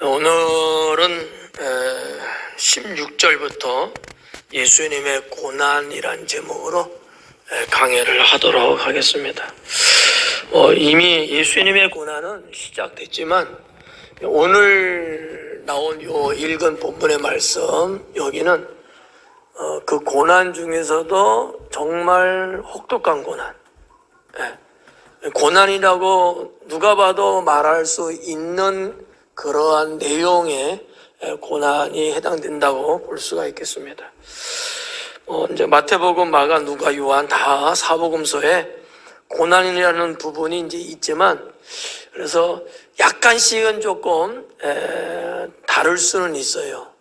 오늘은 16절부터 예수님의 고난이란 제목으로 강해를 하도록 하겠습니다. 이미 예수님의 고난은 시작됐지만 오늘 나온 요 읽은 본문의 말씀, 여기는 그 고난 중에서도 정말 혹독한 고난, 고난이라고 누가 봐도 말할 수 있는 그러한 내용의 고난이 해당된다고 볼 수가 있겠습니다. 이제 마태복음, 마가, 누가, 요한 다 사복음서에 고난이라는 부분이 이제 있지만, 그래서 약간씩은 조금 다를 수는 있어요.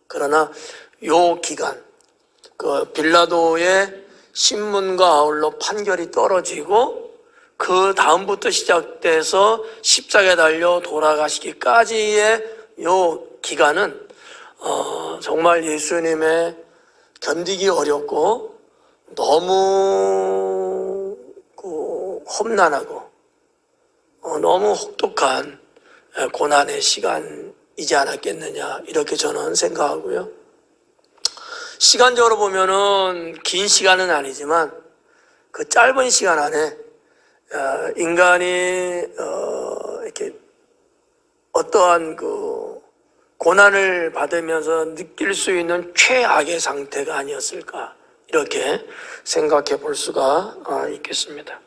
그러나 요 기간, 그 빌라도의 신문과 아울러 판결이 떨어지고 그 다음부터 시작돼서 십자가에 달려 돌아가시기까지의 요 기간은 정말 예수님의 견디기 어렵고 너무 험난하고 너무 혹독한 고난의 시간이지 않았겠느냐, 이렇게 저는 생각하고요. 시간적으로 보면은 긴 시간은 아니지만 그 짧은 시간 안에 인간이 이렇게 어떠한 그 고난을 받으면서 느낄 수 있는 최악의 상태가 아니었을까, 이렇게 생각해 볼 수가 있겠습니다.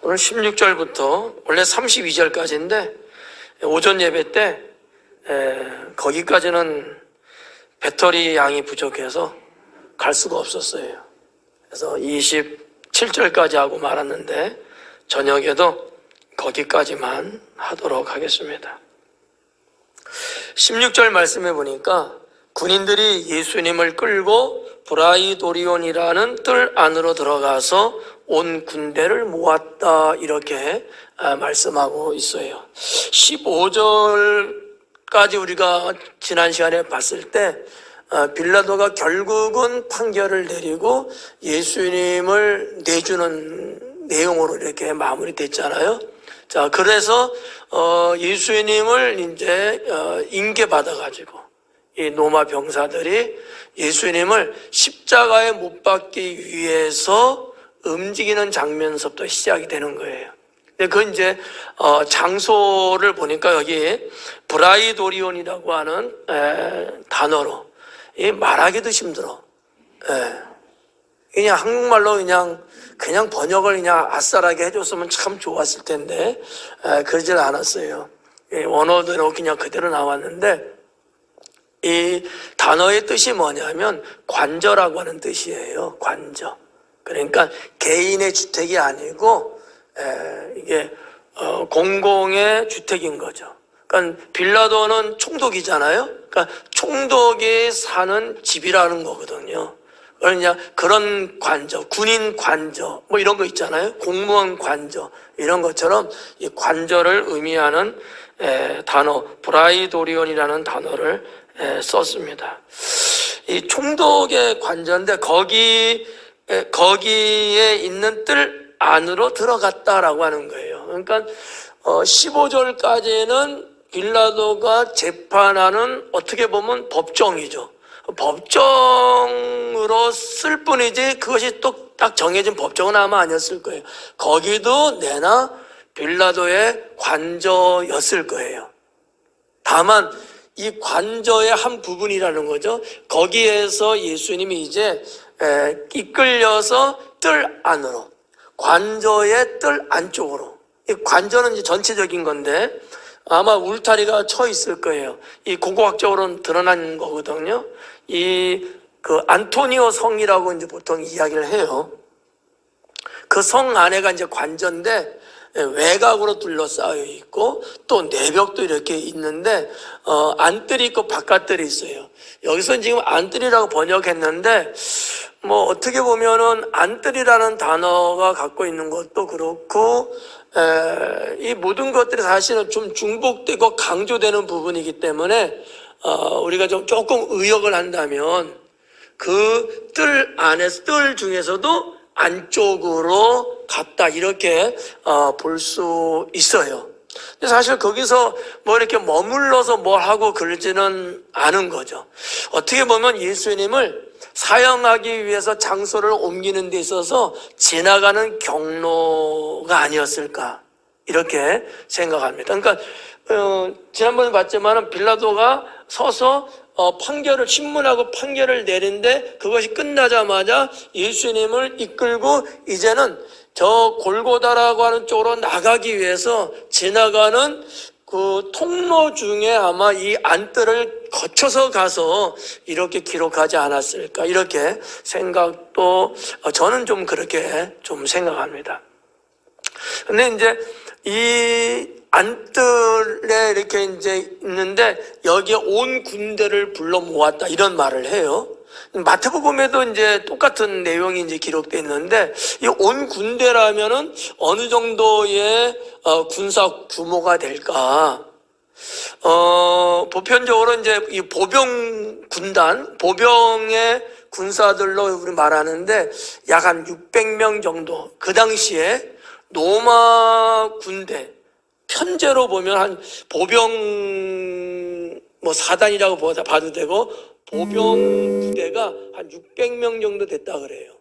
오늘 16절부터 원래 32절까지인데 오전 예배 때 거기까지는 배터리 양이 부족해서 갈 수가 없었어요. 그래서 27절까지 하고 말았는데 저녁에도 거기까지만 하도록 하겠습니다. 16절 말씀해 보니까 군인들이 예수님을 끌고 브라이도리온이라는 뜰 안으로 들어가서 온 군대를 모았다, 이렇게 말씀하고 있어요. 15절까지 우리가 지난 시간에 봤을 때 빌라도가 결국은 판결을 내리고 예수님을 내주는 내용으로 이렇게 마무리됐잖아요. 자, 그래서 예수님을 이제 인계받아가지고 이 로마 병사들이 예수님을 십자가에 못 박기 위해서 움직이는 장면서부터 시작이 되는 거예요. 근데 그 이제 장소를 보니까 여기 브라이도리온이라고 하는 단어로, 말하기도 힘들어. 그냥 한국말로 그냥 번역을 그냥 아싸라게 해줬으면 참 좋았을 텐데 그러질 않았어요. 원어대로 그냥 그대로 나왔는데, 이 단어의 뜻이 뭐냐면 관저라고 하는 뜻이에요. 관저. 그러니까 개인의 주택이 아니고 이게 공공의 주택인 거죠. 그러니까 빌라도는 총독이잖아요. 그러니까 총독이 사는 집이라는 거거든요. 그러냐, 그런 관저, 군인 관저, 뭐 이런 거 있잖아요. 공무원 관저, 이런 것처럼 이 관저를 의미하는 단어, 브라이도리온이라는 단어를 썼습니다. 이 총독의 관저인데 거기에 있는 뜰 안으로 들어갔다라고 하는 거예요. 그러니까 15절까지는 빌라도가 재판하는, 어떻게 보면 법정이죠. 법정으로 쓸 뿐이지 그것이 또 딱 정해진 법정은 아마 아니었을 거예요. 거기도 내나 빌라도의 관저였을 거예요. 다만 이 관저의 한 부분이라는 거죠. 거기에서 예수님이 이제 이끌려서 뜰 안으로, 관저의 뜰 안쪽으로, 이 관저는 이제 전체적인 건데 아마 울타리가 쳐 있을 거예요. 이 고고학적으로는 드러난 거거든요. 그 안토니오 성이라고 이제 보통 이야기를 해요. 그 성 안에가 이제 관저인데 외곽으로 둘러싸여 있고 또 내벽도 이렇게 있는데 안뜰이 있고 바깥뜰이 있어요. 여기서 지금 안뜰이라고 번역했는데 뭐 어떻게 보면은 안뜰이라는 단어가 갖고 있는 것도 그렇고 이 모든 것들이 사실은 좀 중복되고 강조되는 부분이기 때문에 우리가 좀 조금 의역을 한다면 그 뜰 안에서, 뜰 중에서도 안쪽으로 갔다, 이렇게 볼 수 있어요. 근데 사실 거기서 뭐 이렇게 머물러서 뭘 하고 그러지는 않은 거죠. 어떻게 보면 예수님을 사형하기 위해서 장소를 옮기는 데 있어서 지나가는 경로가 아니었을까, 이렇게 생각합니다. 그러니까 지난번에 봤지만 빌라도가 서서 판결을, 신문하고 판결을 내린데 그것이 끝나자마자 예수님을 이끌고 이제는 저 골고다라고 하는 쪽으로 나가기 위해서 지나가는 그 통로 중에 아마 이 안뜰을 거쳐서 가서 이렇게 기록하지 않았을까, 이렇게 생각도 저는 좀 그렇게 좀 생각합니다. 근데 이제 이 안뜰에 이렇게 이제 있는데 여기에 온 군대를 불러 모았다, 이런 말을 해요. 마태복음에도 이제 똑같은 내용이 이제 기록되어 있는데, 이 온 군대라면은 어느 정도의 군사 규모가 될까? 보편적으로 이제 이 보병 군단, 보병의 군사들로 우리 말하는데 약 한 600명 정도. 그 당시에 로마 군대 편제로 보면 한 보병 뭐 사단이라고 봐도 되고, 보병 부대가 한 600명 정도 됐다 그래요.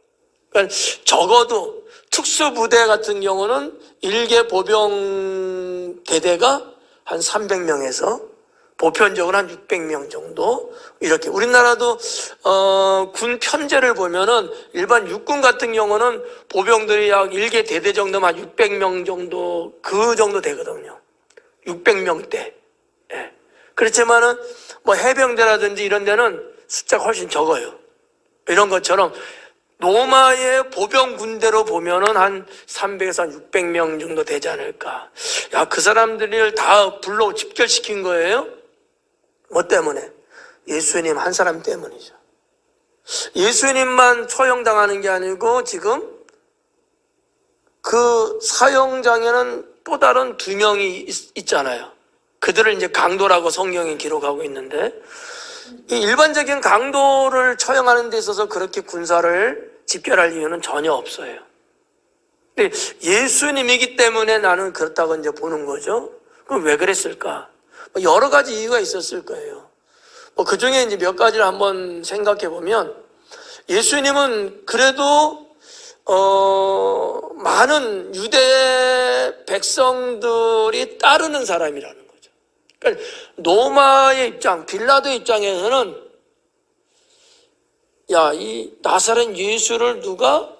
그러니까 적어도 특수부대 같은 경우는 일개 보병 대대가 한 300명에서 보편적으로 한 600명 정도, 이렇게. 우리나라도 군 편제를 보면은 일반 육군 같은 경우는 보병들이 약 일개 대대 정도면 한 600명 정도, 그 정도 되거든요. 600명대. 예. 그렇지만은 뭐 해병대라든지 이런 데는 숫자가 훨씬 적어요. 이런 것처럼 로마의 보병 군대로 보면은 한 300에서 한 600명 정도 되지 않을까. 야, 그 사람들을 다 불러 집결시킨 거예요? 뭐 때문에? 예수님 한 사람 때문이죠. 예수님만 처형당하는 게 아니고 지금 그 사형장에는 또 다른 2명이 있잖아요. 그들을 이제 강도라고 성경이 기록하고 있는데, 이 일반적인 강도를 처형하는 데 있어서 그렇게 군사를 집결할 이유는 전혀 없어요. 근데 예수님이기 때문에 나는 그렇다고 이제 보는 거죠. 그럼 왜 그랬을까? 여러 가지 이유가 있었을 거예요. 그 중에 이제 몇 가지를 한번 생각해 보면, 예수님은 그래도 많은 유대 백성들이 따르는 사람이라는 거죠. 그러니까 로마의 입장, 빌라도의 입장에서는 야, 이 나사렛 예수를 누가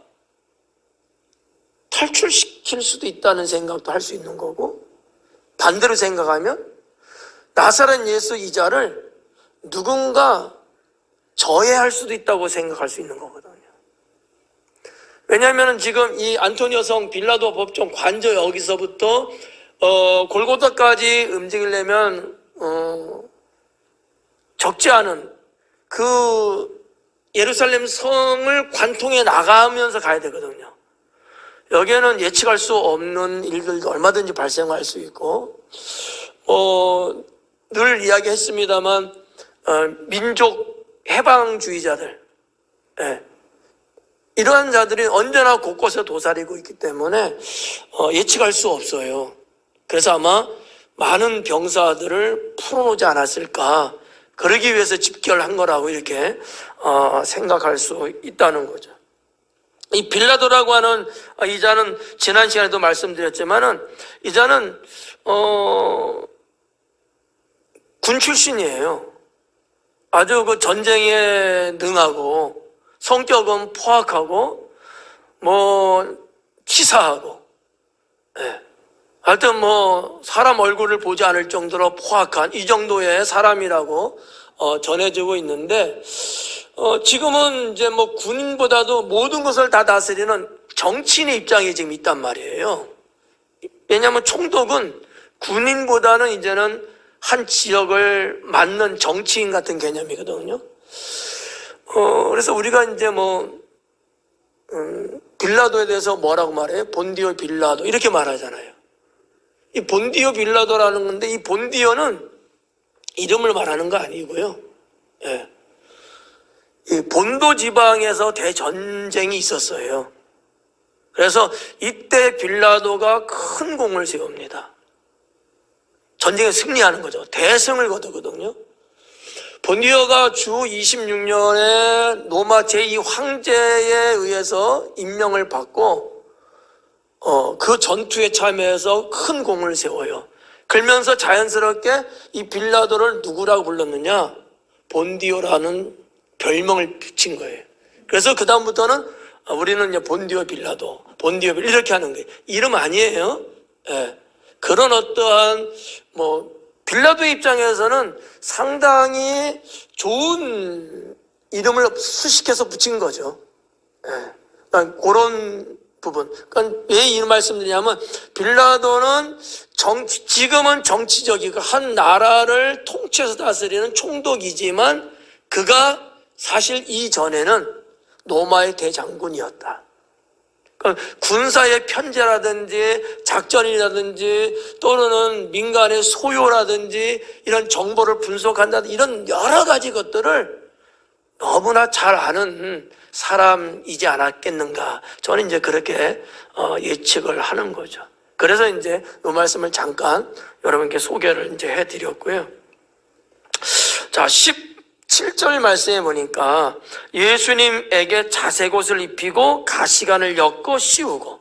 탈출시킬 수도 있다는 생각도 할 수 있는 거고, 반대로 생각하면 나사렛 예수 이자를 누군가 저해할 수도 있다고 생각할 수 있는 거거든요. 왜냐하면 지금 이 안토니오 성 빌라도 법정 관저 여기서부터 골고다까지 움직이려면 적지 않은 그 예루살렘 성을 관통해 나가면서 가야 되거든요. 여기에는 예측할 수 없는 일들도 얼마든지 발생할 수 있고, 늘 이야기했습니다만 민족 해방주의자들, 예, 이러한 자들이 언제나 곳곳에 도사리고 있기 때문에 예측할 수 없어요. 그래서 아마 많은 병사들을 풀어놓지 않았을까, 그러기 위해서 집결한 거라고 이렇게 생각할 수 있다는 거죠. 이 빌라도라고 하는 이 자는 지난 시간에도 말씀드렸지만은 이 자는 군 출신이에요. 아주 그 전쟁에 능하고 성격은 포악하고 뭐 치사하고, 예. 하여튼 뭐 사람 얼굴을 보지 않을 정도로 포악한 이 정도의 사람이라고 전해지고 있는데, 지금은 이제 뭐 군인보다도 모든 것을 다 다스리는 정치인의 입장이 지금 있단 말이에요. 왜냐하면 총독은 군인보다는 이제는 한 지역을 맡는 정치인 같은 개념이거든요. 그래서 우리가 이제 빌라도에 대해서 뭐라고 말해요? 본디오 빌라도 이렇게 말하잖아요. 이 본디오 빌라도라는 건데, 이 본디오는 이름을 말하는 거 아니고요. 예. 이 본도 지방에서 대전쟁이 있었어요. 그래서 이때 빌라도가 큰 공을 세웁니다. 전쟁에 승리하는 거죠. 대승을 거두거든요. 본디어가 주 26년에 로마 제2 황제에 의해서 임명을 받고 그 전투에 참여해서 큰 공을 세워요. 그러면서 자연스럽게 이 빌라도를 누구라고 불렀느냐? 본디오라는 별명을 붙인 거예요. 그래서 그 다음부터는 우리는 이제 본디오 빌라도, 본디오 빌라도 이렇게 하는 거예요. 이름 아니에요. 예. 그런 어떠한 빌라도의 입장에서는 상당히 좋은 이름을 수식해서 붙인 거죠. 예. 그러니까 그런 부분. 그러니까 왜 이 말씀드리냐면 빌라도는 지금은 정치적이고 한 나라를 통치해서 다스리는 총독이지만 그가 사실 이전에는 로마의 대장군이었다. 그러니까 군사의 편제라든지 작전이라든지 또는 민간의 소요라든지 이런 정보를 분석한다든지 이런 여러 가지 것들을 너무나 잘 아는 사람이지 않았겠는가. 저는 이제 그렇게 예측을 하는 거죠. 그래서 이제 이 말씀을 잠깐 여러분께 소개를 이제 해드렸고요. 자, 17절 말씀에 보니까 예수님에게 자색옷을 입히고 가시관을 엮고 씌우고,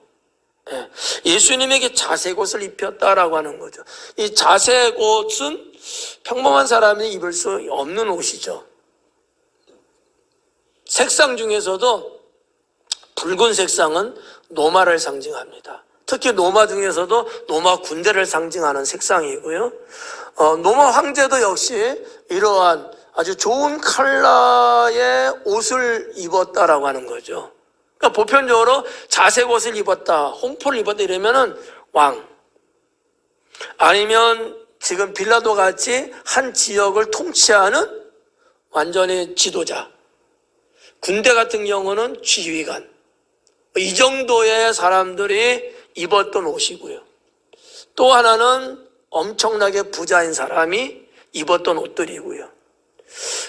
예수님에게 자색옷을 입혔다라고 하는 거죠. 이 자색옷은 평범한 사람이 입을 수 없는 옷이죠. 색상 중에서도 붉은 색상은 노마를 상징합니다. 특히 노마 중에서도 노마 군대를 상징하는 색상이고요. 노마 황제도 역시 이러한 아주 좋은 컬러의 옷을 입었다라고 하는 거죠. 그러니까 보편적으로 자색 옷을 입었다, 홍포를 입었다 이러면은 왕, 아니면 지금 빌라도 같이 한 지역을 통치하는 완전히 지도자, 군대 같은 경우는 지휘관, 이 정도의 사람들이 입었던 옷이고요. 또 하나는 엄청나게 부자인 사람이 입었던 옷들이고요.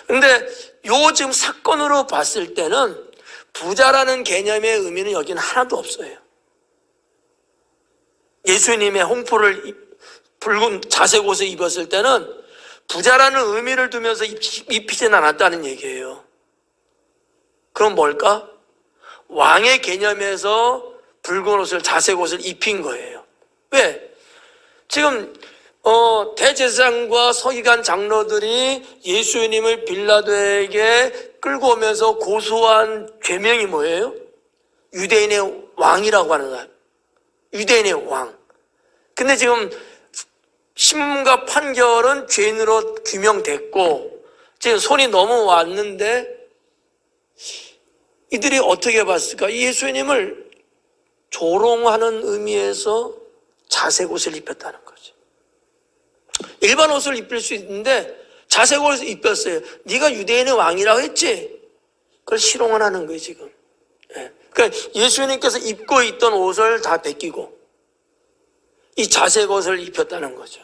근데 요 지금 사건으로 봤을 때는 부자라는 개념의 의미는 여기는 하나도 없어요. 예수님의 홍포를 붉은 자색 옷을 입었을 때는 부자라는 의미를 두면서 입히진 않았다는 얘기예요. 그럼 뭘까? 왕의 개념에서 붉은 옷을, 자색 옷을 입힌 거예요. 왜? 지금 대제사장과 서기관 장로들이 예수님을 빌라도에게 끌고 오면서 고소한 죄명이 뭐예요? 유대인의 왕이라고 하는 거예요. 유대인의 왕. 근데 지금 심문과 판결은 죄인으로 규명됐고 지금 손이 넘어왔는데 이들이 어떻게 봤을까? 예수님을 조롱하는 의미에서 자색 옷을 입혔다는 거죠. 일반 옷을 입힐 수 있는데 자색 옷을 입혔어요. 네가 유대인의 왕이라고 했지? 그걸 실용을 하는 거예요 지금. 그러니까 예수님께서 입고 있던 옷을 다 벗기고 이 자색 옷을 입혔다는 거죠.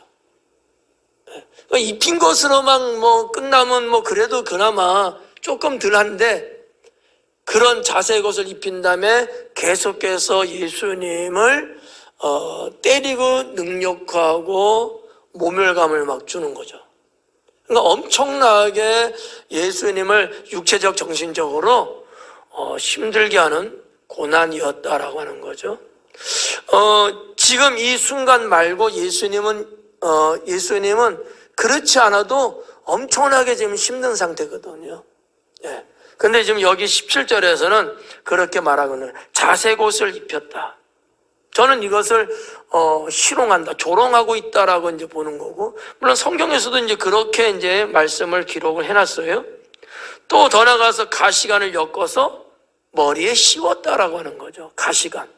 그러니까 입힌 것으로만 끝나면 그래도 그나마 조금 덜한데 그런 자색 옷을 입힌 다음에 계속해서 예수님을 때리고 능욕하고 모멸감을 막 주는 거죠. 그러니까 엄청나게 예수님을 육체적 정신적으로 힘들게 하는 고난이었다라고 하는 거죠. 지금 이 순간 말고 예수님은 그렇지 않아도 엄청나게 지금 힘든 상태거든요. 예. 근데 지금 여기 17절에서는 그렇게 말하고는 자색 옷을 입혔다. 저는 이것을 희롱한다, 조롱하고 있다라고 이제 보는 거고, 물론 성경에서도 이제 그렇게 이제 말씀을 기록을 해놨어요. 또 더 나가서 가시관을 엮어서 머리에 씌웠다라고 하는 거죠. 가시관.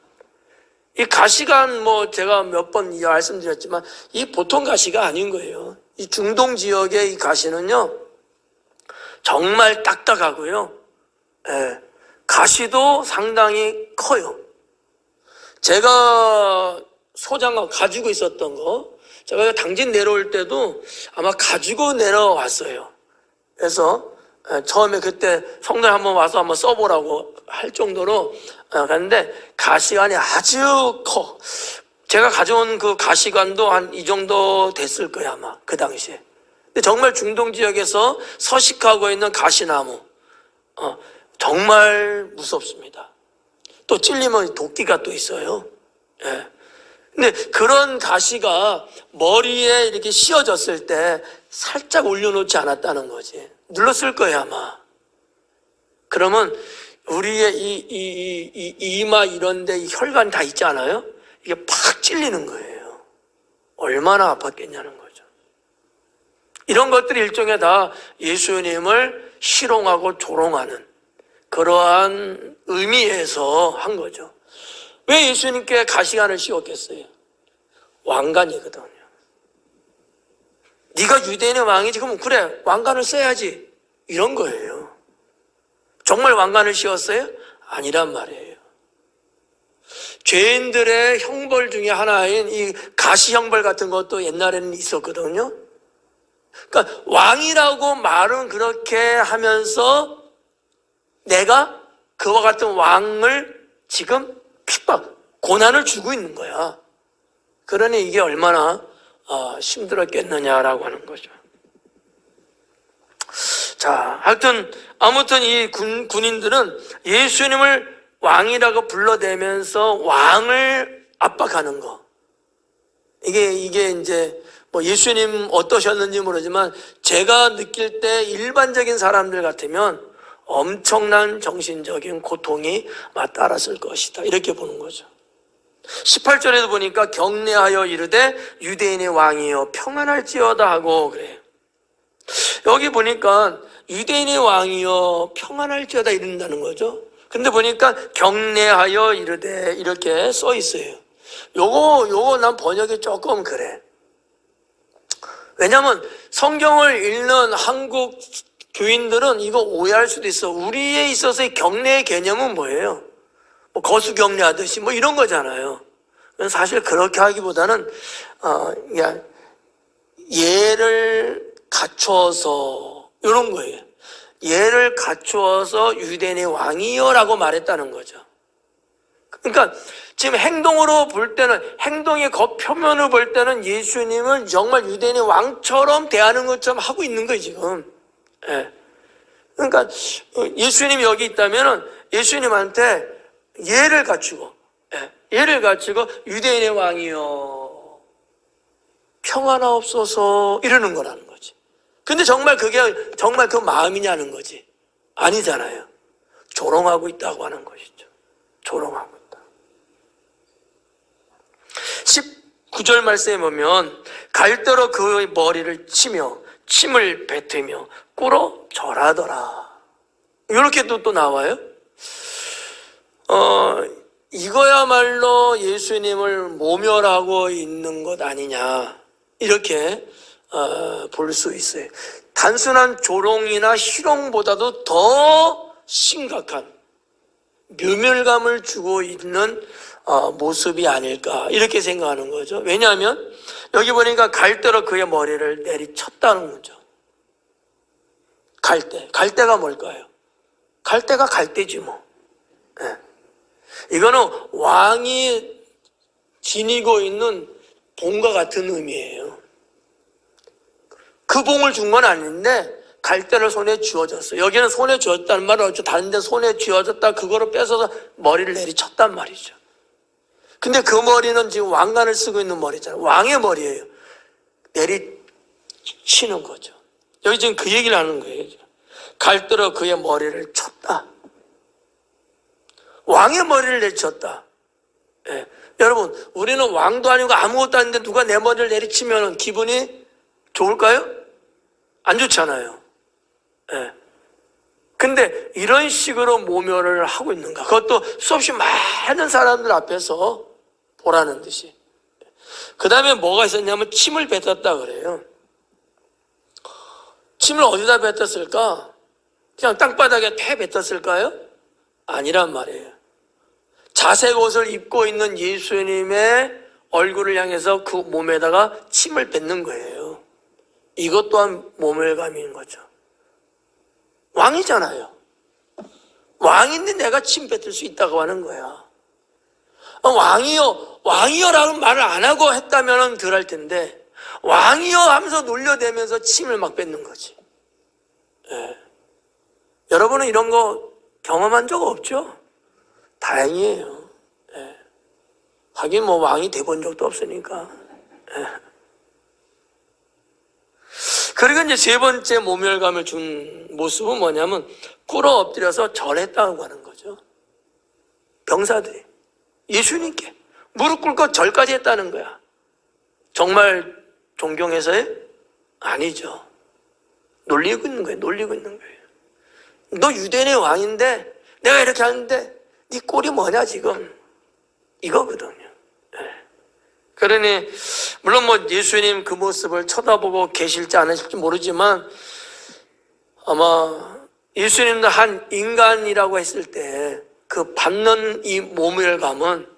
이 가시관 제가 몇 번 말씀드렸지만 이 보통 가시가 아닌 거예요. 이 중동 지역의 이 가시는요 정말 딱딱하고요. 예, 가시도 상당히 커요. 제가 소장하고 가지고 있었던 거, 제가 당진 내려올 때도 아마 가지고 내려왔어요. 그래서 처음에 그때 성도에 한번 와서 한번 써보라고 할 정도로 갔는데 가시관이 아주 커. 제가 가져온 그 가시관도 한 이 정도 됐을 거야, 아마 그 당시에. 근데 정말 중동 지역에서 서식하고 있는 가시나무, 정말 무섭습니다. 또 찔리면 도끼가 또 있어요. 예. 근데 그런 가시가 머리에 이렇게 씌워졌을 때 살짝 올려놓지 않았다는 거지. 눌렀을 거예요, 아마. 그러면 우리의 이 이마 이런데 이 혈관 다 있지 않아요? 이게 팍 찔리는 거예요. 얼마나 아팠겠냐는 거죠. 이런 것들이 일종의 다 예수님을 희롱하고 조롱하는 그러한 의미에서 한 거죠. 왜 예수님께 가시관을 씌웠겠어요? 왕관이거든요. 네가 유대인의 왕이지, 그럼 그래, 왕관을 써야지. 이런 거예요. 정말 왕관을 씌웠어요? 아니란 말이에요. 죄인들의 형벌 중에 하나인 이 가시 형벌 같은 것도 옛날에는 있었거든요. 그러니까 왕이라고 말은 그렇게 하면서 내가 그와 같은 왕을 지금 핍박, 고난을 주고 있는 거야. 그러니 이게 얼마나 힘들었겠느냐라고 하는 거죠. 자, 하여튼 아무튼 이 군인들은 예수님을 왕이라고 불러대면서 왕을 압박하는 거. 이게 이제 뭐 예수님 어떠셨는지 모르지만 제가 느낄 때 일반적인 사람들 같으면 엄청난 정신적인 고통이 따랐을 것이다. 이렇게 보는 거죠. 18절에도 보니까 경례하여 이르되 유대인의 왕이여 평안할지어다 하고 그래요. 여기 보니까 유대인의 왕이여 평안할지어다 이른다는 거죠. 근데 보니까 경례하여 이르되 이렇게 써 있어요. 요거 난 번역이 조금 그래. 왜냐면 성경을 읽는 한국 교인들은 이거 오해할 수도 있어. 우리에 있어서의 경례의 개념은 뭐예요? 뭐 거수 경례하듯이 뭐 이런 거잖아요. 사실 그렇게 하기보다는 예를 갖추어서 이런 거예요. 예를 갖추어서 유대인의 왕이여라고 말했다는 거죠. 그러니까 지금 행동으로 볼 때는, 행동의 겉표면을 볼 때는 예수님은 정말 유대인의 왕처럼 대하는 것처럼 하고 있는 거예요, 지금. 예. 그러니까 예수님이 여기 있다면은 예수님한테 예를 갖추고, 예를 갖추고 유대인의 왕이여 평안하옵소서 이러는 거라는 거지. 근데 정말 그게 정말 그 마음이냐는 거지. 아니잖아요. 조롱하고 있다고 하는 것이죠. 조롱하고 있다. 19절 말씀에 보면 갈대로 그의 머리를 치며 침을 뱉으며 꿇어 절하더라. 이렇게 또 나와요. 이거야말로 예수님을 모멸하고 있는 것 아니냐 이렇게 볼 수 있어요. 단순한 조롱이나 희롱보다도 더 심각한 묘멸감을 주고 있는 모습이 아닐까 이렇게 생각하는 거죠. 왜냐하면 여기 보니까 갈대로 그의 머리를 내리쳤다는 거죠. 갈대가 뭘까요? 갈대가 갈대지 뭐. 네. 이거는 왕이 지니고 있는 봉과 같은 의미예요. 그 봉을 준 건 아닌데 갈대를 손에 쥐어졌어요. 여기는 손에 쥐었다는 말은 어쩌 다른 데 손에 쥐어졌다 그거를 뺏어서 머리를 내리쳤단 말이죠. 근데 그 머리는 지금 왕관을 쓰고 있는 머리잖아요. 왕의 머리예요. 내리치는 거죠. 여기 지금 그 얘기를 하는 거예요. 갈대로 그의 머리를 쳤다. 왕의 머리를 내리쳤다. 예. 여러분, 우리는 왕도 아니고 아무것도 아닌데 누가 내 머리를 내리치면 기분이 좋을까요? 안 좋잖아요. 예. 근데 이런 식으로 모멸을 하고 있는가? 그것도 수없이 많은 사람들 앞에서 보라는 듯이. 그 다음에 뭐가 있었냐면 침을 뱉었다 그래요. 침을 어디다 뱉었을까? 그냥 땅바닥에 폐 뱉었을까요? 아니란 말이에요. 자색 옷을 입고 있는 예수님의 얼굴을 향해서 그 몸에다가 침을 뱉는 거예요. 이것 또한 모멸감인 거죠. 왕이잖아요. 왕인데 내가 침 뱉을 수 있다고 하는 거야. 왕이여라는 말을 안 하고 했다면 덜 할 텐데 왕이여 하면서 놀려대면서 침을 막 뱉는 거지. 예. 여러분은 이런 거 경험한 적 없죠? 다행이에요. 예. 하긴 뭐 왕이 돼본 적도 없으니까. 예. 그리고 이제 세 번째 모멸감을 준 모습은 뭐냐면 꿇어 엎드려서 절했다고 하는 거죠. 병사들이 예수님께 무릎 꿇고 절까지 했다는 거야. 정말 존경해서요? 아니죠. 놀리고 있는 거예요. 놀리고 있는 거예요. 너 유대인의 왕인데 내가 이렇게 하는데 네 꼴이 뭐냐 지금 이거거든요. 네. 그러니 물론 뭐 예수님 그 모습을 쳐다보고 계실지 않으실지 모르지만 아마 예수님도 한 인간이라고 했을 때 그 받는 이 모멸감은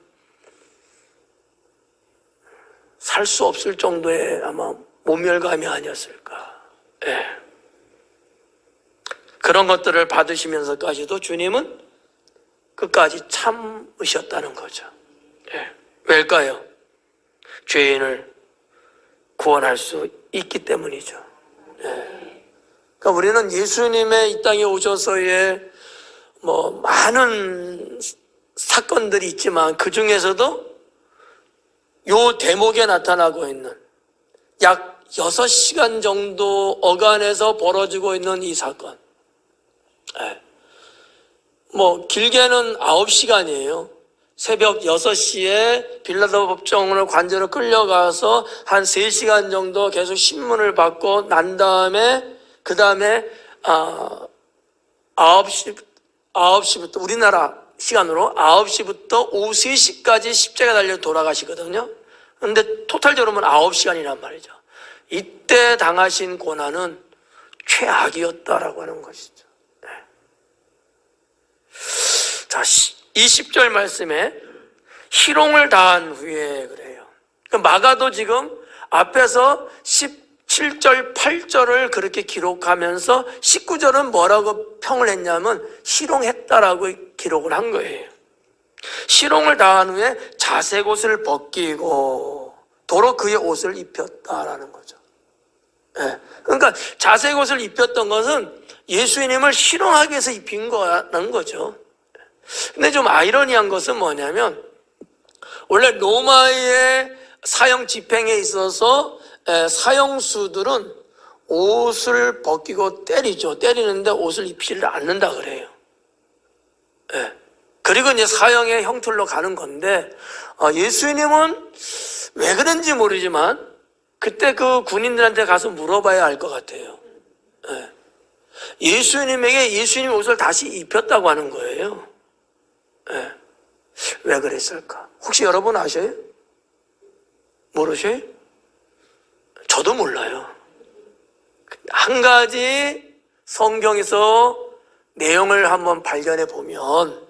살 수 없을 정도의 아마 모멸감이 아니었을까. 네. 그런 것들을 받으시면서까지도 주님은 끝까지 참으셨다는 거죠. 예. 왜일까요? 죄인을 구원할 수 있기 때문이죠. 예. 그러니까 우리는 예수님의 이 땅에 오셔서의 뭐 많은 사건들이 있지만 그 중에서도 요 대목에 나타나고 있는 약 6시간 정도 어간에서 벌어지고 있는 이 사건. 예. 뭐 길게는 9시간이에요. 새벽 6시에 빌라도 법정으로 관저로 끌려가서 한 3시간 정도 계속 신문을 받고 난 다음에 그 다음에 9시부터 우리나라 시간으로 9시부터 오후 3시까지 십자가 달려 돌아가시거든요. 그런데 토탈적으로 보면 9시간이란 말이죠. 이때 당하신 고난은 최악이었다라고 하는 것이죠. 네. 자, 20절 말씀에 희롱을 당한 후에 그래요. 마가도 지금 앞에서 17절, 8절을 그렇게 기록하면서 19절은 뭐라고 평을 했냐면 희롱했다라고 기록을 한 거예요. 희롱을 당한 후에 자색 옷을 벗기고 도로 그의 옷을 입혔다라는 거죠. 네. 그러니까 자색 옷을 입혔던 것은 예수님을 희롱하기 위해서 입힌 거라는 거죠. 근데 좀 아이러니한 것은 뭐냐면 원래 로마의 사형 집행에 있어서 사형수들은 옷을 벗기고 때리죠. 때리는데 옷을 입히지 않는다 그래요. 그리고 이제 사형의 형틀로 가는 건데 예수님은 왜 그런지 모르지만 그때 그 군인들한테 가서 물어봐야 알 것 같아요. 예수님에게 예수님 옷을 다시 입혔다고 하는 거예요. 왜 그랬을까? 혹시 여러분 아셔요? 모르셔요? 저도 몰라요. 한 가지 성경에서 내용을 한번 발견해 보면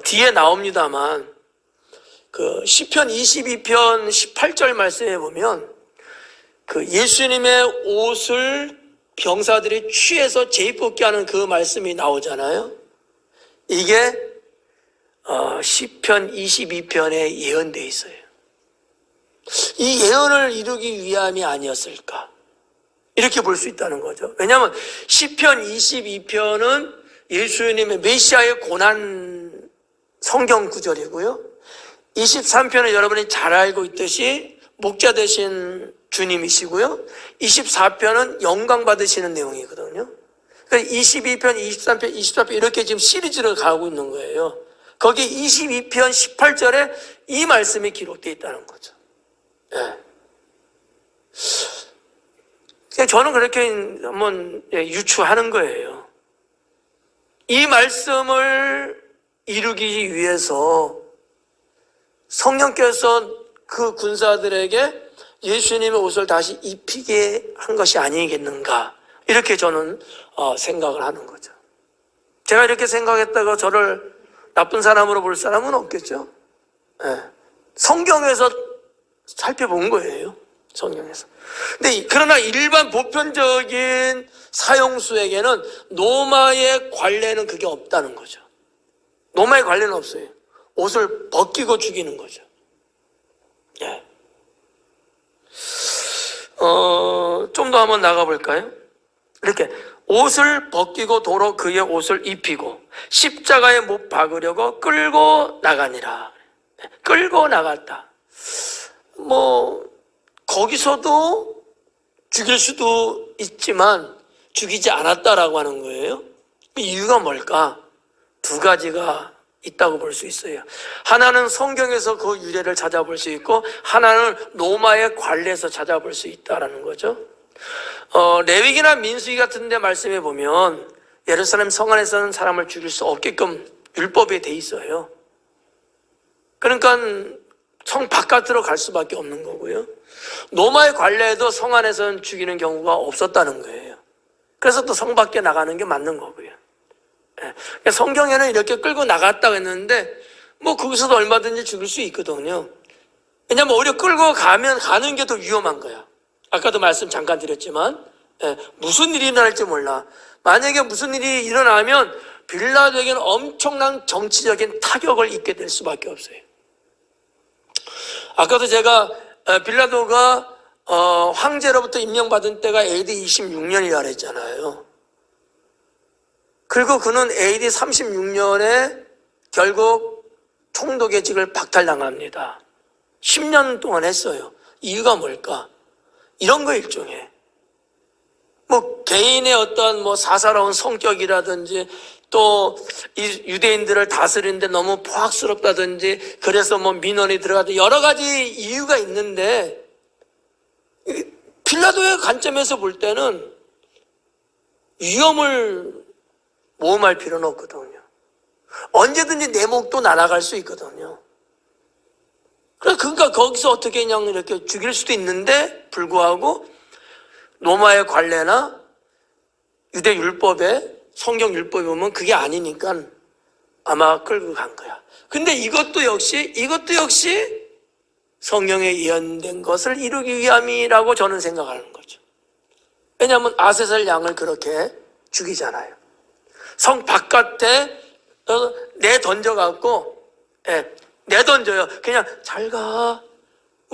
뒤에 나옵니다만 그 시편 22편 18절 말씀에 보면 그 예수님의 옷을 병사들이 취해서 재입벗게 하는 그 말씀이 나오잖아요. 이게 시편 22편에 예언되어 있어요. 이 예언을 이루기 위함이 아니었을까? 이렇게 볼 수 있다는 거죠. 왜냐하면 시편 22편은 예수님의 메시아의 고난 성경 구절이고요. 23편은 여러분이 잘 알고 있듯이 목자 되신 주님이시고요. 24편은 영광 받으시는 내용이거든요. 그러니까 22편, 23편, 24편 이렇게 지금 시리즈를 가고 있는 거예요. 거기 22편 18절에 이 말씀이 기록되어 있다는 거죠. 예. 저는 그렇게 한번 유추하는 거예요. 이 말씀을 이루기 위해서 성령께서 그 군사들에게 예수님의 옷을 다시 입히게 한 것이 아니겠는가, 이렇게 저는 생각을 하는 거죠. 제가 이렇게 생각했다고 저를 나쁜 사람으로 볼 사람은 없겠죠. 네. 성경에서 살펴본 거예요. 성경에서. 근데 그러나 일반 보편적인 사형수에게는 노마의 관례는 그게 없다는 거죠. 노마의 관례는 없어요. 옷을 벗기고 죽이는 거죠. 예. 좀 더 한번 나가볼까요? 이렇게 옷을 벗기고 도로 그의 옷을 입히고 십자가에 못 박으려고 끌고 나가니라. 끌고 나갔다. 거기서도 죽일 수도 있지만 죽이지 않았다라고 하는 거예요. 이유가 뭘까? 두 가지가 있다고 볼 수 있어요. 하나는 성경에서 그 유래를 찾아볼 수 있고, 하나는 로마의 관례에서 찾아볼 수 있다라는 거죠. 레위기나 민수기 같은 데 말씀해 보면 예루살렘 성 안에서는 사람을 죽일 수 없게끔 율법에 돼 있어요. 그러니까 성 바깥으로 갈 수밖에 없는 거고요. 로마의 관례에도 성 안에서는 죽이는 경우가 없었다는 거예요. 그래서 또 성 밖에 나가는 게 맞는 거고요. 성경에는 이렇게 끌고 나갔다고 했는데 거기서도 얼마든지 죽일 수 있거든요. 왜냐하면 오히려 끌고 가는 게 더 위험한 거야. 아까도 말씀 잠깐 드렸지만 무슨 일이 일어날지 몰라. 만약에 무슨 일이 일어나면 빌라도에게는 엄청난 정치적인 타격을 입게 될 수밖에 없어요. 아까도 제가 빌라도가 황제로부터 임명받은 때가 AD 26년이라 그랬잖아요. 그리고 그는 AD 36년에 결국 총독의직을 박탈당합니다. 10년 동안 했어요. 이유가 뭘까? 이런 거 일종의 개인의 어떤 사사로운 성격이라든지 또 이 유대인들을 다스리는데 너무 포악스럽다든지 그래서 민원이 들어가든 여러 가지 이유가 있는데 빌라도의 관점에서 볼 때는 위험을 모험할 필요는 없거든요. 언제든지 내 목도 날아갈 수 있거든요. 그러니까 거기서 어떻게 그냥 이렇게 죽일 수도 있는데 불구하고 로마의 관례나 유대 율법에 성경 율법에 보면 그게 아니니까 아마 끌고 간 거야. 근데 이것도 역시 성경에 예언된 것을 이루기 위함이라고 저는 생각하는 거죠. 왜냐하면 아세셀 양을 그렇게 죽이잖아요. 성 바깥에 내던져갖고 내던져요. 그냥 잘 가.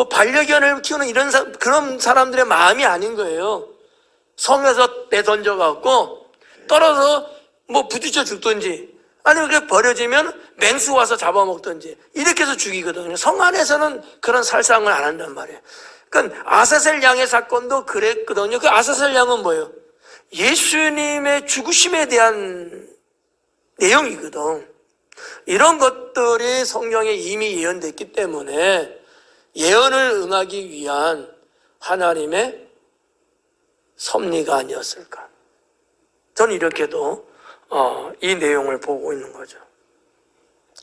반려견을 키우는 그런 사람들의 마음이 아닌 거예요. 성에서 내던져갖고 떨어져 부딪혀 죽든지 아니면 그게 버려지면 맹수 와서 잡아먹든지 이렇게 해서 죽이거든요. 성 안에서는 그런 살상을 안 한단 말이에요. 그러니까 아사셀 양의 사건도 그랬거든요. 그 아사셀 양은 뭐예요? 예수님의 죽으심에 대한 내용이거든. 이런 것들이 성경에 이미 예언됐기 때문에 예언을 응하기 위한 하나님의 섭리가 아니었을까. 저는 이렇게도 이 내용을 보고 있는 거죠.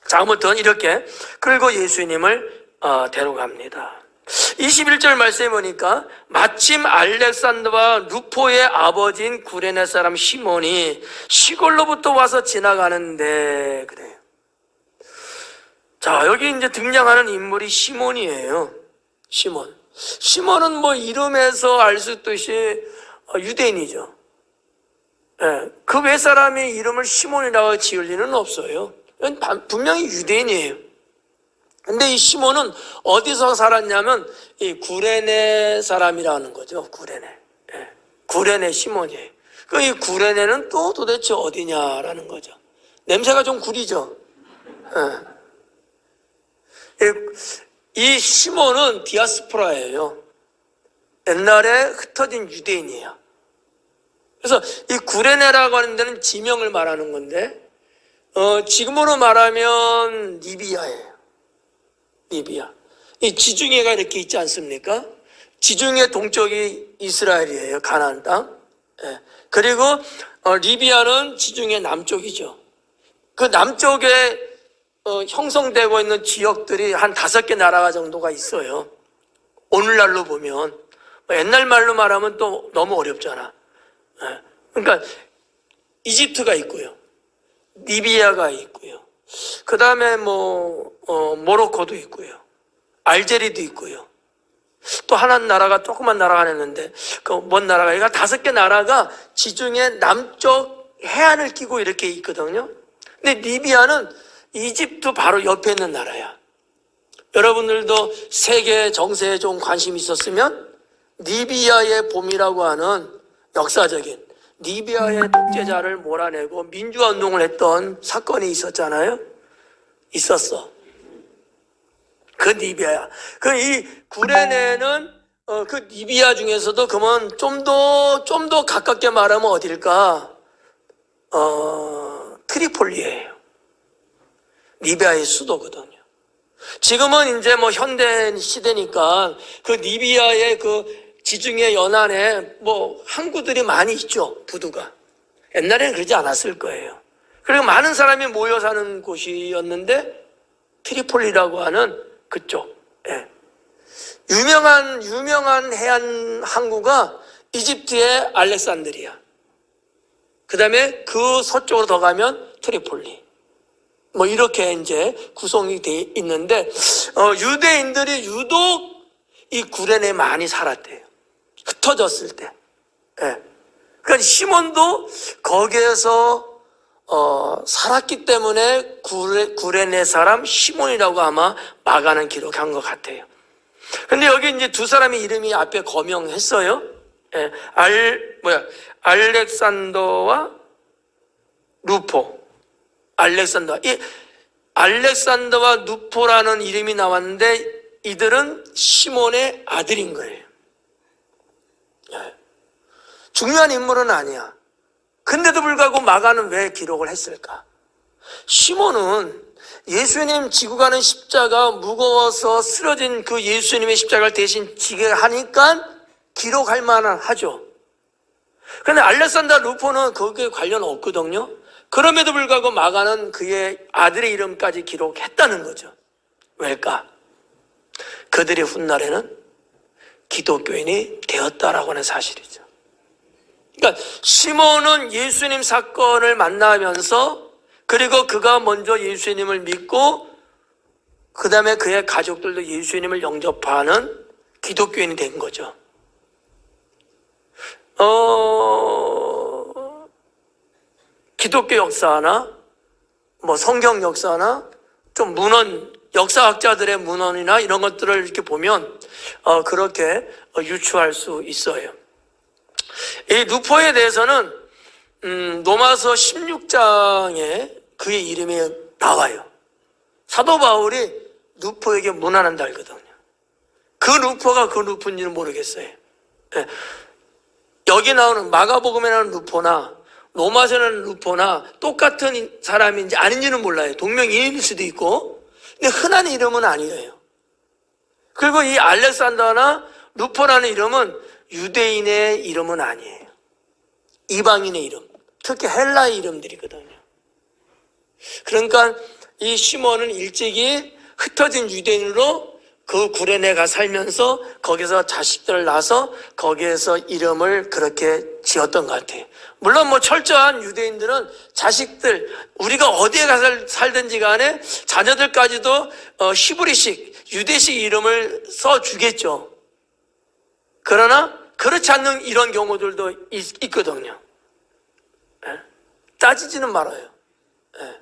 자, 아무튼 이렇게 끌고 예수님을 데려갑니다. 21절 말씀해 보니까 마침 알렉산더와 루포의 아버지인 구레네 사람 시몬이 시골로부터 와서 지나가는데 그래요. 자, 여기 이제 등장하는 인물이 시몬이에요. 시몬은 이름에서 알 수 있듯이 유대인이죠. 그 외 사람의 이름을 시몬이라고 지을 리는 없어요. 분명히 유대인이에요. 근데 이 시몬은 어디서 살았냐면 이 구레네 사람이라는 거죠. 구레네 시몬이에요. 이 구레네는 또 도대체 어디냐라는 거죠. 냄새가 좀 구리죠. 이 시몬은 디아스포라예요. 옛날에 흩어진 유대인이에요. 그래서 이 구레네라고 하는 데는 지명을 말하는 건데 지금으로 말하면 리비아예요. 리비아. 이 지중해가 이렇게 있지 않습니까? 지중해 동쪽이 이스라엘이에요. 가나안 땅. 그리고 리비아는 지중해 남쪽이죠. 그 남쪽에 형성되고 있는 지역들이 한 5개 나라 정도가 있어요. 오늘날로 보면 옛날 말로 말하면 또 너무 어렵잖아. 그러니까 이집트가 있고요, 리비아가 있고요, 그 다음에 모로코도 있고요, 알제리도 있고요. 또 하나는 나라가 조그만 나라가 있는데 그 먼 나라가 이거 5개 나라가 지중해 남쪽 해안을 끼고 이렇게 있거든요. 근데 리비아는 이집트 바로 옆에 있는 나라야. 여러분들도 세계 정세에 좀 관심이 있었으면 리비아의 봄이라고 하는 역사적인 리비아의 독재자를 몰아내고 민주화 운동을 했던 사건이 있었잖아요. 있었어. 그 리비아야. 그 이 구레네는 그 리비아 중에서도 그러면 좀 더 가깝게 말하면 어딜까? 트리폴리예요. 리비아의 수도거든요. 지금은 이제 뭐 현대 시대니까 그 리비아의 그 지중해 연안에 뭐 항구들이 많이 있죠. 부두가. 옛날에는 그러지 않았을 거예요. 그리고 많은 사람이 모여 사는 곳이었는데 트리폴리라고 하는 그쪽. 예. 유명한 해안 항구가 이집트의 알렉산드리아. 그 다음에 그 서쪽으로 더 가면 트리폴리. 뭐 이렇게 이제 구성이 돼 있는데 유대인들이 유독 이 구레네에 많이 살았대요. 흩어졌을 때. 예. 그러니까 시몬도 거기에서 살았기 때문에 구레네 사람 시몬이라고 아마 마가는 기록한 것 같아요. 근데 여기 이제 두 사람의 이름이 앞에 거명했어요. 예. 알렉산더와 루포. 이 알렉산더와 누포라는 이름이 나왔는데 이들은 시몬의 아들인 거예요. 예. 중요한 인물은 아니야. 근데도 불구하고 마가는 왜 기록을 했을까? 시몬은 예수님 지고 가는 십자가 무거워서 쓰러진 그 예수님의 십자가를 대신 지게 하니까 기록할 만한 하죠. 그런데 알렉산더 루포는 거기에 관련 없거든요. 그럼에도 불구하고 마가는 그의 아들의 이름까지 기록했다는 거죠. 왜일까? 그들의 훗날에는 기독교인이 되었다라고 하는 사실이죠. 그러니까 시몬은 예수님 사건을 만나면서 그리고 그가 먼저 예수님을 믿고 그 다음에 그의 가족들도 예수님을 영접하는 기독교인이 된 거죠. 기독교 역사나 뭐 성경 역사나 좀 문헌 역사학자들의 문헌이나 이런 것들을 이렇게 보면 그렇게 유추할 수 있어요. 이 누포에 대해서는 로마서 16장에 그의 이름이 나와요. 사도 바울이 누포에게 문안한다 하거든요. 그 누포가 그 누포인지는 모르겠어요. 예. 여기 나오는 마가복음에 나오는 누포나 로마서에 나오는 누포나 똑같은 사람인지 아닌지는 몰라요. 동명이인일 수도 있고. 근데 흔한 이름은 아니에요. 그리고 이 알렉산더나 누포라는 이름은 유대인의 이름은 아니에요. 이방인의 이름, 특히 헬라의 이름들이거든요. 그러니까 이 시몬은 일찍이 흩어진 유대인으로 그 구레네가 살면서 거기서 자식들을 낳아서 거기에서 이름을 그렇게 지었던 것 같아요. 물론 뭐 철저한 유대인들은 자식들, 우리가 어디에 가서 살든지 간에 자녀들까지도 히브리식, 유대식 이름을 써주겠죠. 그러나 그렇지 않는 이런 경우들도 있거든요. 예? 따지지는 말아요. 예.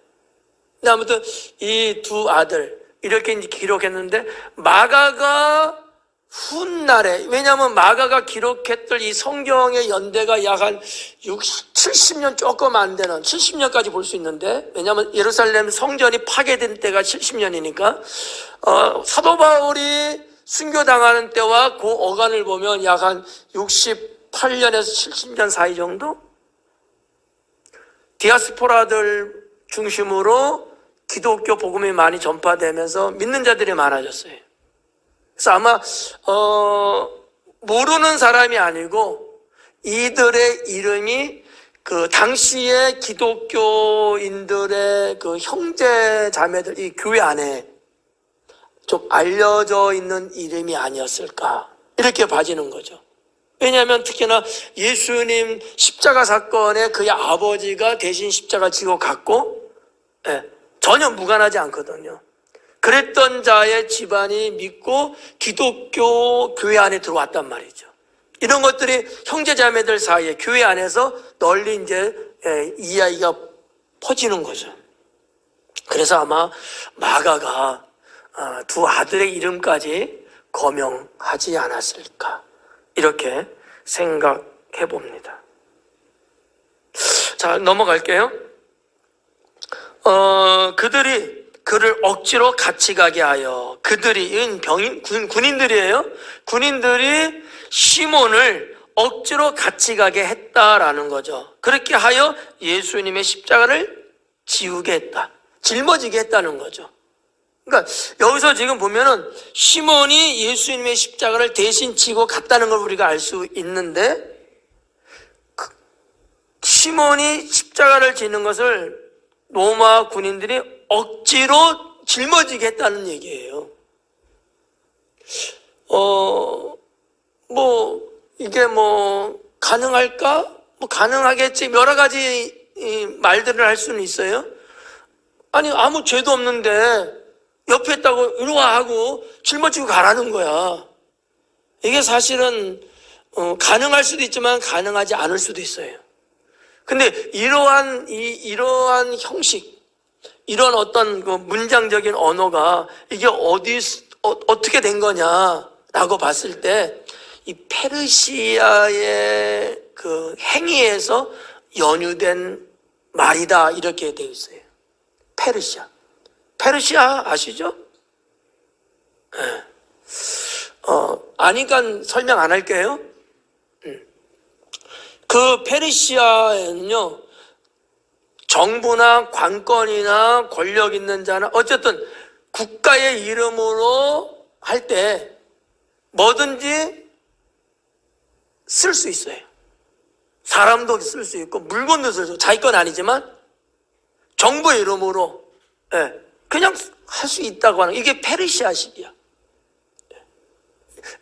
근데 아무튼 이 두 아들 이렇게 이제 기록했는데 마가가 훗날에, 왜냐하면 마가가 기록했던 이 성경의 연대가 약 한 70년 조금 안 되는 70년까지 볼 수 있는데, 왜냐하면 예루살렘 성전이 파괴된 때가 70년이니까 사도 바울이 순교당하는 때와 그 어간을 보면 약 한 68년에서 70년 사이 정도? 디아스포라들 중심으로 기독교 복음이 많이 전파되면서 믿는 자들이 많아졌어요. 그래서 아마 모르는 사람이 아니고 이들의 이름이 그 당시의 기독교인들의 그 형제 자매들, 이 교회 안에 좀 알려져 있는 이름이 아니었을까, 이렇게 봐지는 거죠. 왜냐하면 특히나 예수님 십자가 사건에 그의 아버지가 대신 십자가 지고 갔고, 전혀 무관하지 않거든요. 그랬던 자의 집안이 믿고 기독교 교회 안에 들어왔단 말이죠. 이런 것들이 형제자매들 사이에 교회 안에서 널리 이제 이야기가 퍼지는 거죠. 그래서 아마 마가가 두 아들의 이름까지 거명하지 않았을까, 이렇게 생각해 봅니다. 자, 넘어갈게요. 그들이 그를 억지로 같이 가게 하여, 그들이 군인들이에요. 군인들이 시몬을 억지로 같이 가게 했다라는 거죠. 그렇게 하여 예수님의 십자가를 지우게 했다, 짊어지게 했다는 거죠. 그러니까 여기서 지금 보면은 시몬이 예수님의 십자가를 대신 지고 갔다는 걸 우리가 알 수 있는데, 시몬이 십자가를 지는 것을 로마 군인들이 억지로 짊어지게 했다는 얘기예요. 이게 가능할까? 가능하겠지. 여러 가지 말들을 할 수는 있어요. 아니, 아무 죄도 없는데 옆에 있다고 이리 와 하고 짊어지고 가라는 거야. 이게 사실은 가능할 수도 있지만 가능하지 않을 수도 있어요. 근데 이러한 형식, 이런 어떤 그 문장적인 언어가 이게 어떻게 된 거냐라고 봤을 때, 이 페르시아의 그 행위에서 연유된 말이다, 이렇게 되어 있어요. 페르시아 아시죠? 네. 아니까 설명 안 할게요. 그 페르시아에는요, 정부나 관권이나 권력 있는 자나 어쨌든 국가의 이름으로 할 때 뭐든지 쓸 수 있어요. 사람도 쓸 수 있고 물건도 쓸 수 있고, 자기 건 아니지만 정부의 이름으로 그냥 할 수 있다고 하는, 이게 페르시아식이야.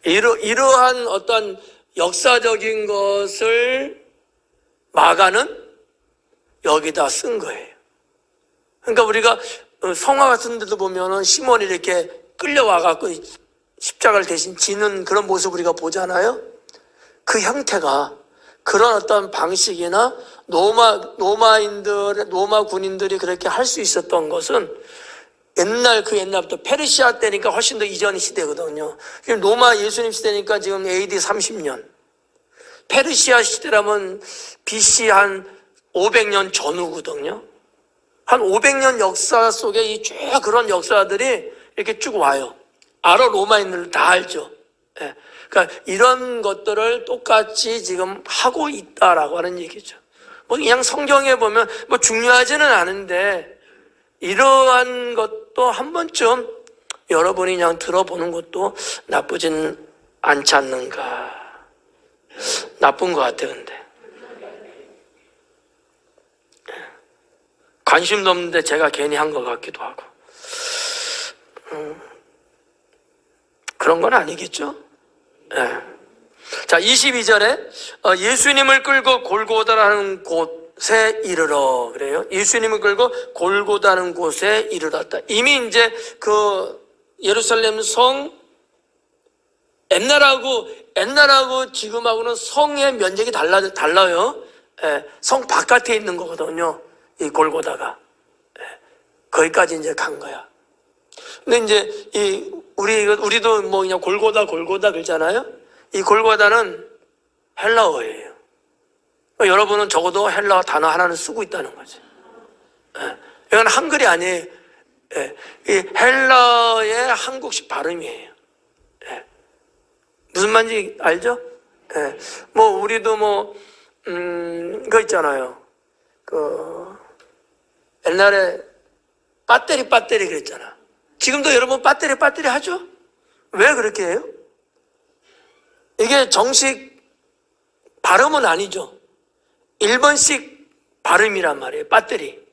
이러한 어떤 역사적인 것을 마가는 여기다 쓴 거예요. 그러니까 우리가 성화 같은 데도 보면은 시몬이 이렇게 끌려와갖고 십자가를 대신 지는 그런 모습 우리가 보잖아요. 그 형태가, 그런 어떤 방식이나 로마 군인들이 그렇게 할 수 있었던 것은 옛날부터 페르시아 때니까 훨씬 더 이전 시대거든요. 로마 예수님 시대니까 지금 AD 30년. 페르시아 시대라면 BC 한 500년 전후거든요. 한 500년 역사 속에 이 쭉 그런 역사들이 이렇게 쭉 와요. 로마인들 다 알죠. 그러니까 이런 것들을 똑같이 지금 하고 있다라고 하는 얘기죠. 그냥 성경에 보면 중요하지는 않은데, 이러한 것도 한 번쯤 여러분이 그냥 들어보는 것도 나쁘진 않지 않는가. 나쁜 것 같아요, 근데. 관심도 없는데 제가 괜히 한 것 같기도 하고. 그런 건 아니겠죠? 자, 22절에 예수님을 끌고 골고다라는 곳에 이르러, 그래요. 예수님을 끌고 골고다는 곳에 이르렀다. 이미 이제 그 예루살렘 성, 옛날하고 지금하고는 성의 면적이 달라요. 성 바깥에 있는 거거든요, 이 골고다가. 거기까지 이제 간 거야. 근데 이제 우리도 그냥 골고다 그러잖아요. 이 골고다는 헬라어예요. 여러분은 적어도 헬라어 단어 하나는 쓰고 있다는 거지. 이건 한글이 아니에요. 이 헬라어의 한국식 발음이에요. 무슨 말인지 알죠? 우리도 그거 있잖아요. 옛날에 배터리 그랬잖아. 지금도 여러분 배터리 하죠? 왜 그렇게 해요? 이게 정식 발음은 아니죠. 일본식 발음이란 말이에요, 배터리.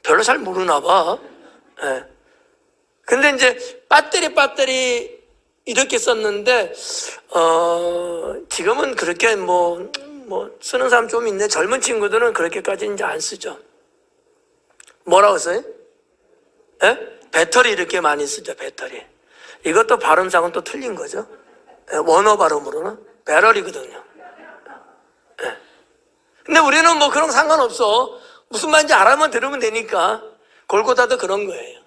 별로 잘 모르나 봐. 근데 이제 배터리 이렇게 썼는데, 지금은 그렇게 쓰는 사람 좀 있네. 젊은 친구들은 그렇게까지 이제 안 쓰죠. 뭐라고 써요? 배터리 이렇게 많이 쓰죠, 배터리. 이것도 발음상은 또 틀린 거죠. 원어 발음으로는 배럴이거든요. 근데 우리는 그런 거 상관없어. 무슨 말인지 알아만 들으면 되니까. 골고다도 그런 거예요.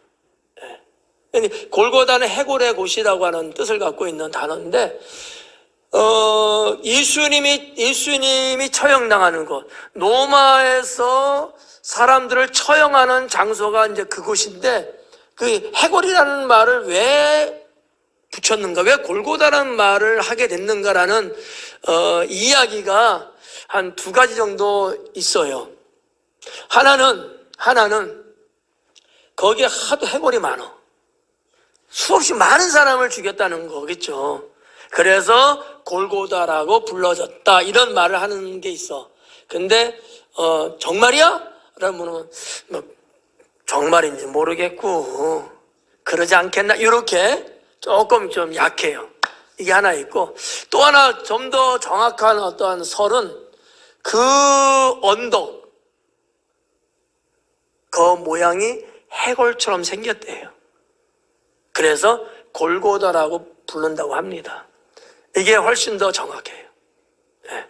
골고다는 해골의 곳이라고 하는 뜻을 갖고 있는 단어인데, 예수님이 처형당하는 곳, 로마에서 사람들을 처형하는 장소가 이제 그곳인데, 그 해골이라는 말을 왜 붙였는가, 왜 골고다라는 말을 하게 됐는가라는 이야기가 한 두 가지 정도 있어요. 하나는 거기에 하도 해골이 많아. 수없이 많은 사람을 죽였다는 거겠죠. 그래서 골고다라고 불러졌다, 이런 말을 하는 게 있어. 근데 정말이야? 라는 분은 뭐 정말인지 모르겠고 그러지 않겠나, 이렇게 조금 좀 약해요. 이게 하나 있고, 또 하나 좀 더 정확한 어떠한 설은 그 언덕, 그 모양이 해골처럼 생겼대요. 그래서 골고다라고 부른다고 합니다. 이게 훨씬 더 정확해요. 네.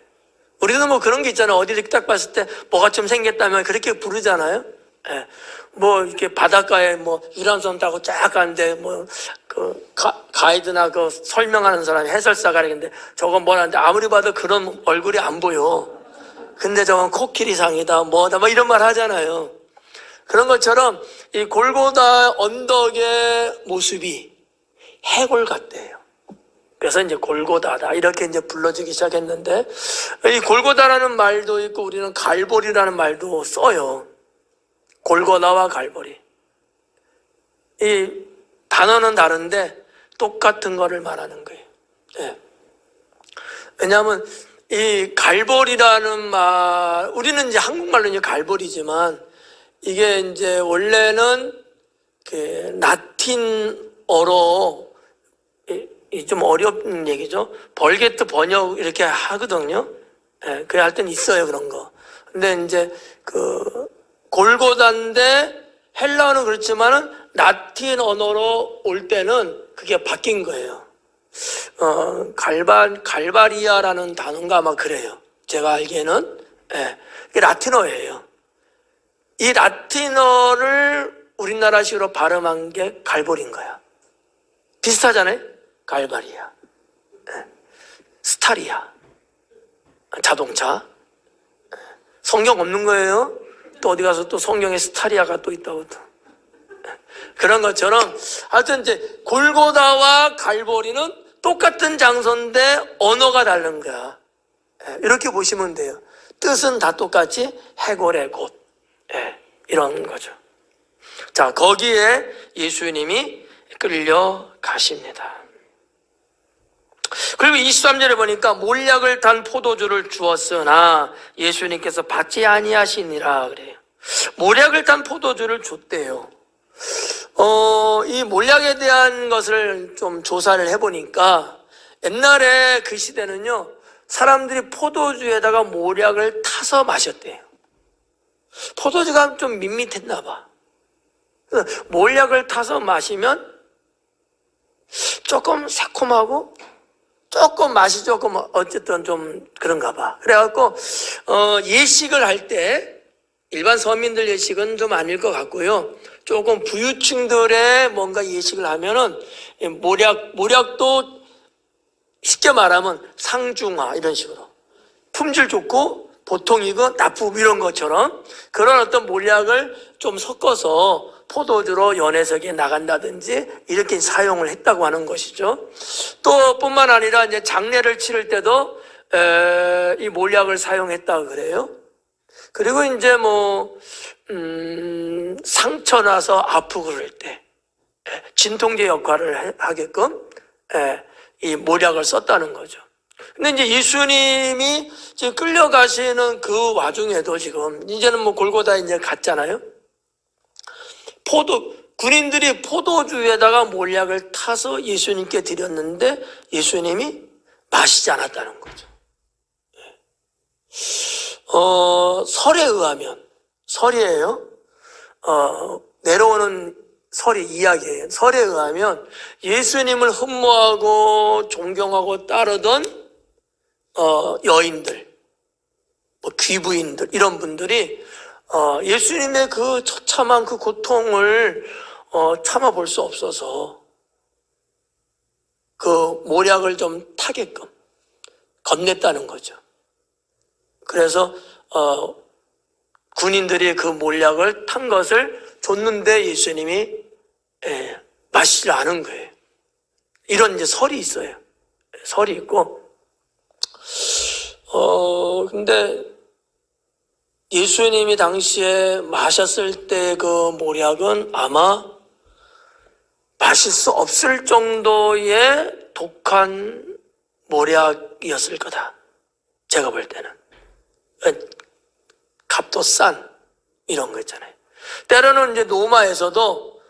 우리도 뭐 그런 게 있잖아요. 어디를 딱 봤을 때 뭐가 좀 생겼다면 그렇게 부르잖아요. 네. 뭐 이렇게 바닷가에 뭐 유람선 타고 쫙 가는데 뭐 그 가이드나 그 설명하는 사람이 해설사가 그러는데 저건 뭐라는데 아무리 봐도 그런 얼굴이 안 보여. 근데 저건 코끼리상이다 뭐다 뭐 이런 말 하잖아요. 그런 것처럼 이 골고다 언덕의 모습이 해골 같대요. 그래서 이제 골고다다 이렇게 이제 불러지기 시작했는데, 이 골고다라는 말도 있고 우리는 갈보리라는 말도 써요. 골고다와 갈보리. 이 단어는 다른데 똑같은 거를 말하는 거예요. 네. 왜냐하면 이 갈보리라는 말, 우리는 이제 한국말로 이제 갈보리지만 이게 이제 원래는 그 라틴어로 좀 어려운 얘기죠. 벌게트 번역 이렇게 하거든요. 예, 그 할 땐 있어요, 그런 거. 근데 이제 그 골고다인데 헬라어는 그렇지만은 라틴 언어로 올 때는 그게 바뀐 거예요. 갈바리아라는 단어인가 아마 그래요. 제가 알기에는. 예, 이게 라틴어예요. 이 라틴어를 우리나라식으로 발음한 게 갈보리인 거야. 비슷하잖아요. 갈바리아, 스타리아, 자동차. 성경 없는 거예요. 또 어디 가서 또 성경에 스타리아가 또 있다고 또. 그런 것처럼 하여튼 이제 골고다와 갈보리는 똑같은 장소인데 언어가 다른 거야. 이렇게 보시면 돼요. 뜻은 다 똑같이 해골의 곳. 이런 거죠. 자, 거기에 예수님이 끌려가십니다. 그리고 23절에 보니까 몰약을 탄 포도주를 주었으나 예수님께서 받지 아니하시니라 그래요. 몰약을 탄 포도주를 줬대요. 이 몰약에 대한 것을 좀 조사를 해보니까 옛날에 그 시대는요, 사람들이 포도주에다가 몰약을 타서 마셨대요. 포도주가 좀 밋밋했나 봐. 그래서 몰약을 타서 마시면 조금 새콤하고 조금 맛이 조금 어쨌든 좀 그런가 봐. 그래갖고 예식을 할 때 일반 서민들 예식은 좀 아닐 것 같고요. 조금 부유층들의 뭔가 예식을 하면은 몰약도 쉽게 말하면 상중하 이런 식으로 품질 좋고 보통 이거 납품 이런 것처럼 그런 어떤 몰약을 좀 섞어서 포도주로 연회석에 나간다든지 이렇게 사용을 했다고 하는 것이죠. 또 뿐만 아니라 이제 장례를 치를 때도 이 몰약을 사용했다고 그래요. 그리고 이제 뭐 상처 나서 아프고 그럴 때 진통제 역할을 하게끔 이 몰약을 썼다는 거죠. 근데 이제 예수님이 지금 끌려가시는 그 와중에도 지금 이제는 뭐 골고다 이제 갔잖아요. 군인들이 포도주에다가 몰약을 타서 예수님께 드렸는데 예수님이 마시지 않았다는 거죠. 설에 의하면, 설이에요. 내려오는 설이 이야기예요. 설에 의하면 예수님을 흠모하고 존경하고 따르던 여인들, 뭐 귀부인들 이런 분들이 예수님의 그 처참한 그 고통을 참아볼 수 없어서 그 모략을 좀 타게끔 건넸다는 거죠. 그래서 군인들이 그 모략을 탄 것을 줬는데 예수님이 마시지 않은 거예요. 이런 이제 설이 있어요. 설이 있고, 근데 예수님이 당시에 마셨을 때 그 모략은 아마 마실 수 없을 정도의 독한 모략이었을 거다. 제가 볼 때는. 값도 싼 이런 거 있잖아요. 때로는 이제 로마에서도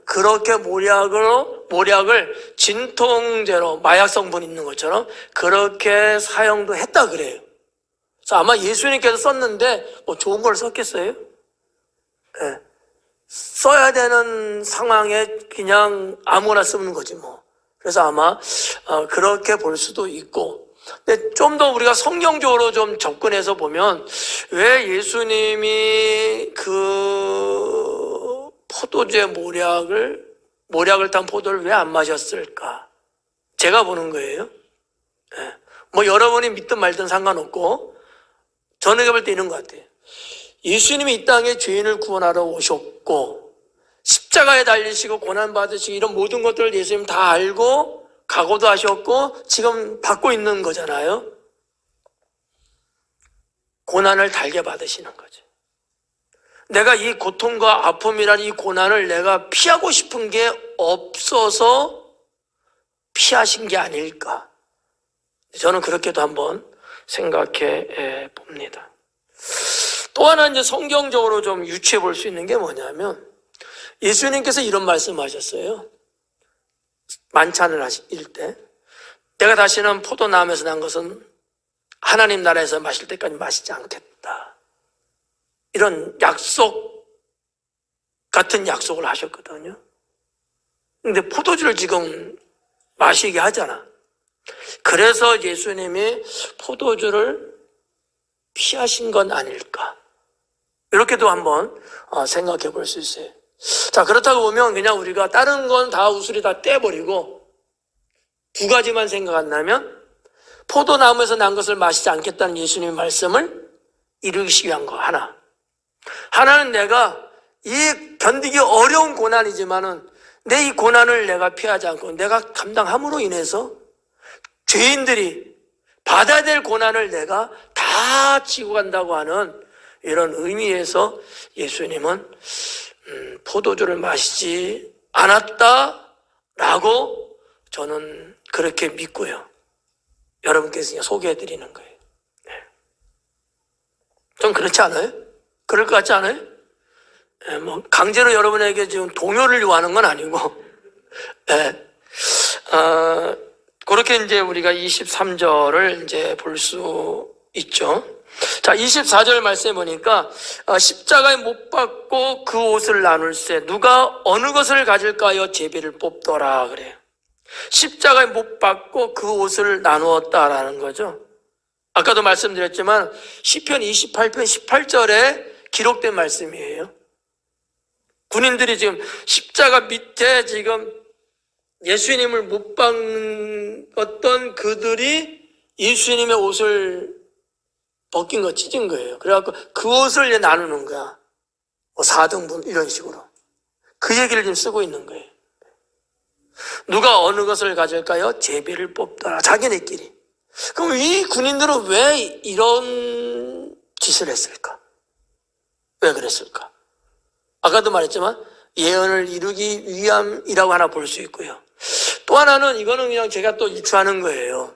그렇게 모략을 진통제로 마약 성분 있는 것처럼 그렇게 사용도 했다 그래요. 그래서 아마 예수님께서 썼는데 뭐 좋은 걸 썼겠어요? 네. 써야 되는 상황에 그냥 아무나 쓰는 거지 뭐. 그래서 아마 그렇게 볼 수도 있고, 근데 좀 더 우리가 성경적으로 좀 접근해서 보면 왜 예수님이 그 포도주의 모략을 탄 포도를 왜 안 마셨을까? 제가 보는 거예요. 뭐 여러분이 믿든 말든 상관없고 저는 볼 때 이런 것 같아요. 예수님이 이 땅에 죄인을 구원하러 오셨고 십자가에 달리시고 고난받으시고 이런 모든 것들을 예수님 다 알고 각오도 하셨고 지금 받고 있는 거잖아요. 고난을 달게 받으시는 거죠. 내가 이 고통과 아픔이란 이 고난을 내가 피하고 싶은 게 없어서 피하신 게 아닐까. 저는 그렇게도 한번 생각해 봅니다. 또 하나 이제 성경적으로 좀 유추해 볼 수 있는 게 뭐냐면 예수님께서 이런 말씀하셨어요. 만찬을 하실 때 내가 다시는 포도나무에서 난 것은 하나님 나라에서 마실 때까지 마시지 않겠다. 이런 약속 같은 약속을 하셨거든요. 근데 포도주를 지금 마시게 하잖아. 그래서 예수님이 포도주를 피하신 건 아닐까. 이렇게도 한번 생각해 볼 수 있어요. 자, 그렇다고 보면 그냥 우리가 다른 건 다 우수리 다 떼버리고 두 가지만 생각한다면 포도나무에서 난 것을 마시지 않겠다는 예수님의 말씀을 이루기 위한 거 하나. 하나는 내가 이 견디기 어려운 고난이지만은 내 이 고난을 내가 피하지 않고 내가 감당함으로 인해서 죄인들이 받아야 될 고난을 내가 다 지고 간다고 하는 이런 의미에서 예수님은 포도주를 마시지 않았다라고 저는 그렇게 믿고요. 여러분께서 소개해드리는 거예요. 네. 좀 그렇지 않아요? 그럴 것 같지 않아요? 네, 뭐 강제로 여러분에게 지금 동요를 요하는 건 아니고, 네. 그렇게 이제 우리가 23절을 이제 볼 수 있죠. 자, 24절 말씀해 보니까 십자가에 못 박고 그 옷을 나눌세 누가 어느 것을 가질까요? 제비를 뽑더라 그래요. 십자가에 못 박고 그 옷을 나누었다라는 거죠. 아까도 말씀드렸지만 시편 28편 18절에 기록된 말씀이에요. 군인들이 지금 십자가 밑에 지금 예수님을 못 박었던 그들이 예수님의 옷을 벗긴 거 찢은 거예요. 그래갖고 그 옷을 이제 나누는 거야. 뭐 4등분 이런 식으로. 그 얘기를 지금 쓰고 있는 거예요. 누가 어느 것을 가질까요? 제비를 뽑더라. 자기네끼리. 그럼 이 군인들은 왜 이런 짓을 했을까? 왜 그랬을까? 아까도 말했지만 예언을 이루기 위함이라고 하나 볼 수 있고요. 또 하나는 이거는 그냥 제가 또 유추하는 거예요.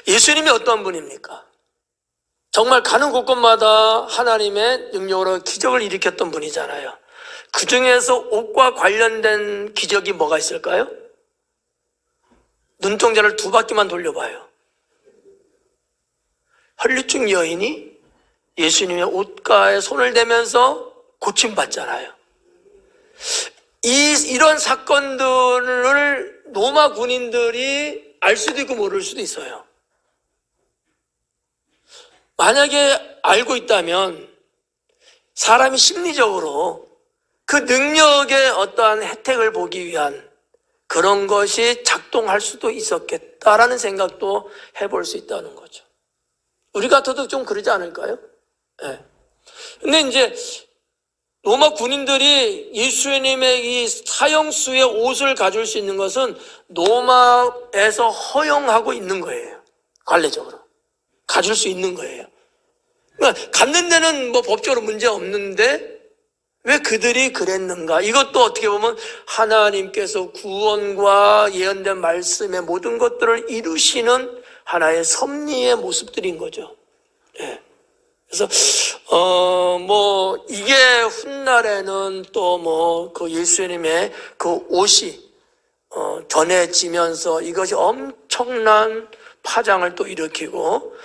예수님이 어떤 분입니까? 정말 가는 곳곳마다 하나님의 능력으로 기적을 일으켰던 분이잖아요. 그 중에서 옷과 관련된 기적이 뭐가 있을까요? 눈동자를 2바퀴만 돌려봐요. 혈류증 여인이 예수님의 옷가에 손을 대면서 고침받잖아요. 이런 사건들을 로마 군인들이 알 수도 있고 모를 수도 있어요. 만약에 알고 있다면 사람이 심리적으로 그 능력의 어떠한 혜택을 보기 위한 그런 것이 작동할 수도 있었겠다라는 생각도 해볼 수 있다는 거죠. 우리 같아도 좀 그러지 않을까요? 네. 근데 이제 로마 군인들이 예수님의 이 사형수의 옷을 가질 수 있는 것은 로마에서 허용하고 있는 거예요. 관례적으로. 가질 수 있는 거예요. 그러니까 갖는 데는 뭐 법적으로 문제 없는데 왜 그들이 그랬는가? 이것도 어떻게 보면 하나님께서 구원과 예언된 말씀의 모든 것들을 이루시는 하나의 섭리의 모습들인 거죠. 예. 그래서 뭐 이게 훗날에는 또 뭐 그 예수님의 그 옷이 전해지면서 이것이 엄청난 파장을 또 일으키고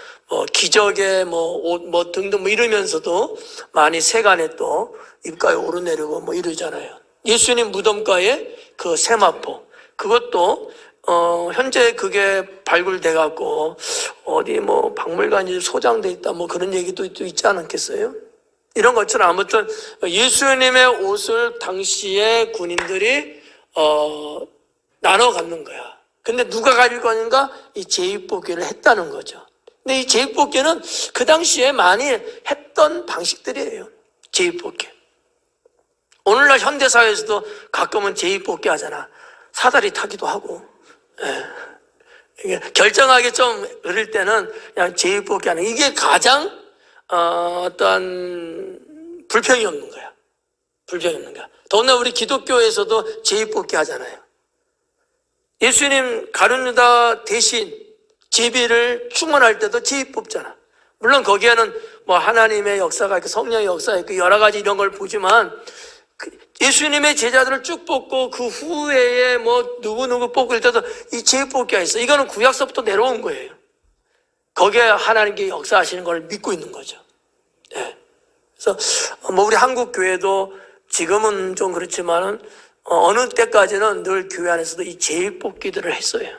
기적의 뭐 옷 뭐 등등 뭐 이러면서도 많이 세간에 또 입가에 오르내리고 뭐 이러잖아요. 예수님 무덤가에 그 세마포 그것도 현재 그게 발굴돼 갖고 어디 뭐 박물관이 소장돼 있다 뭐 그런 얘기도 있지 않았겠어요? 이런 것처럼 아무튼 예수님의 옷을 당시에 군인들이 나눠 갖는 거야. 근데 누가 가질 거니까 이 제입뽑기를 했다는 거죠. 근데 이 제입뽑기는 그 당시에 많이 했던 방식들이에요. 제입뽑기. 오늘날 현대사회에서도 가끔은 제입뽑기 하잖아. 사다리 타기도 하고. 예. 결정하기 좀 어릴 때는 그냥 제입뽑기 하는 이게 가장 어떤 불평이 없는 거야. 불평이 없는 거야. 더구나 우리 기독교에서도 제입뽑기 하잖아요. 예수님 가룟유다 대신 제비를 충원할 때도 제비 뽑잖아. 물론 거기에는 뭐 하나님의 역사가 있고 성령의 역사가 있고 여러 가지 이런 걸 보지만 예수님의 제자들을 쭉 뽑고 그 후에 뭐 누구 뽑을 때도 이 제비 뽑기가 있어. 이거는 구약서부터 내려온 거예요. 거기에 하나님께 역사하시는 걸 믿고 있는 거죠. 네. 그래서 뭐 우리 한국 교회도 지금은 좀 그렇지만은 어느 때까지는 늘 교회 안에서도 이 제비 뽑기들을 했어요.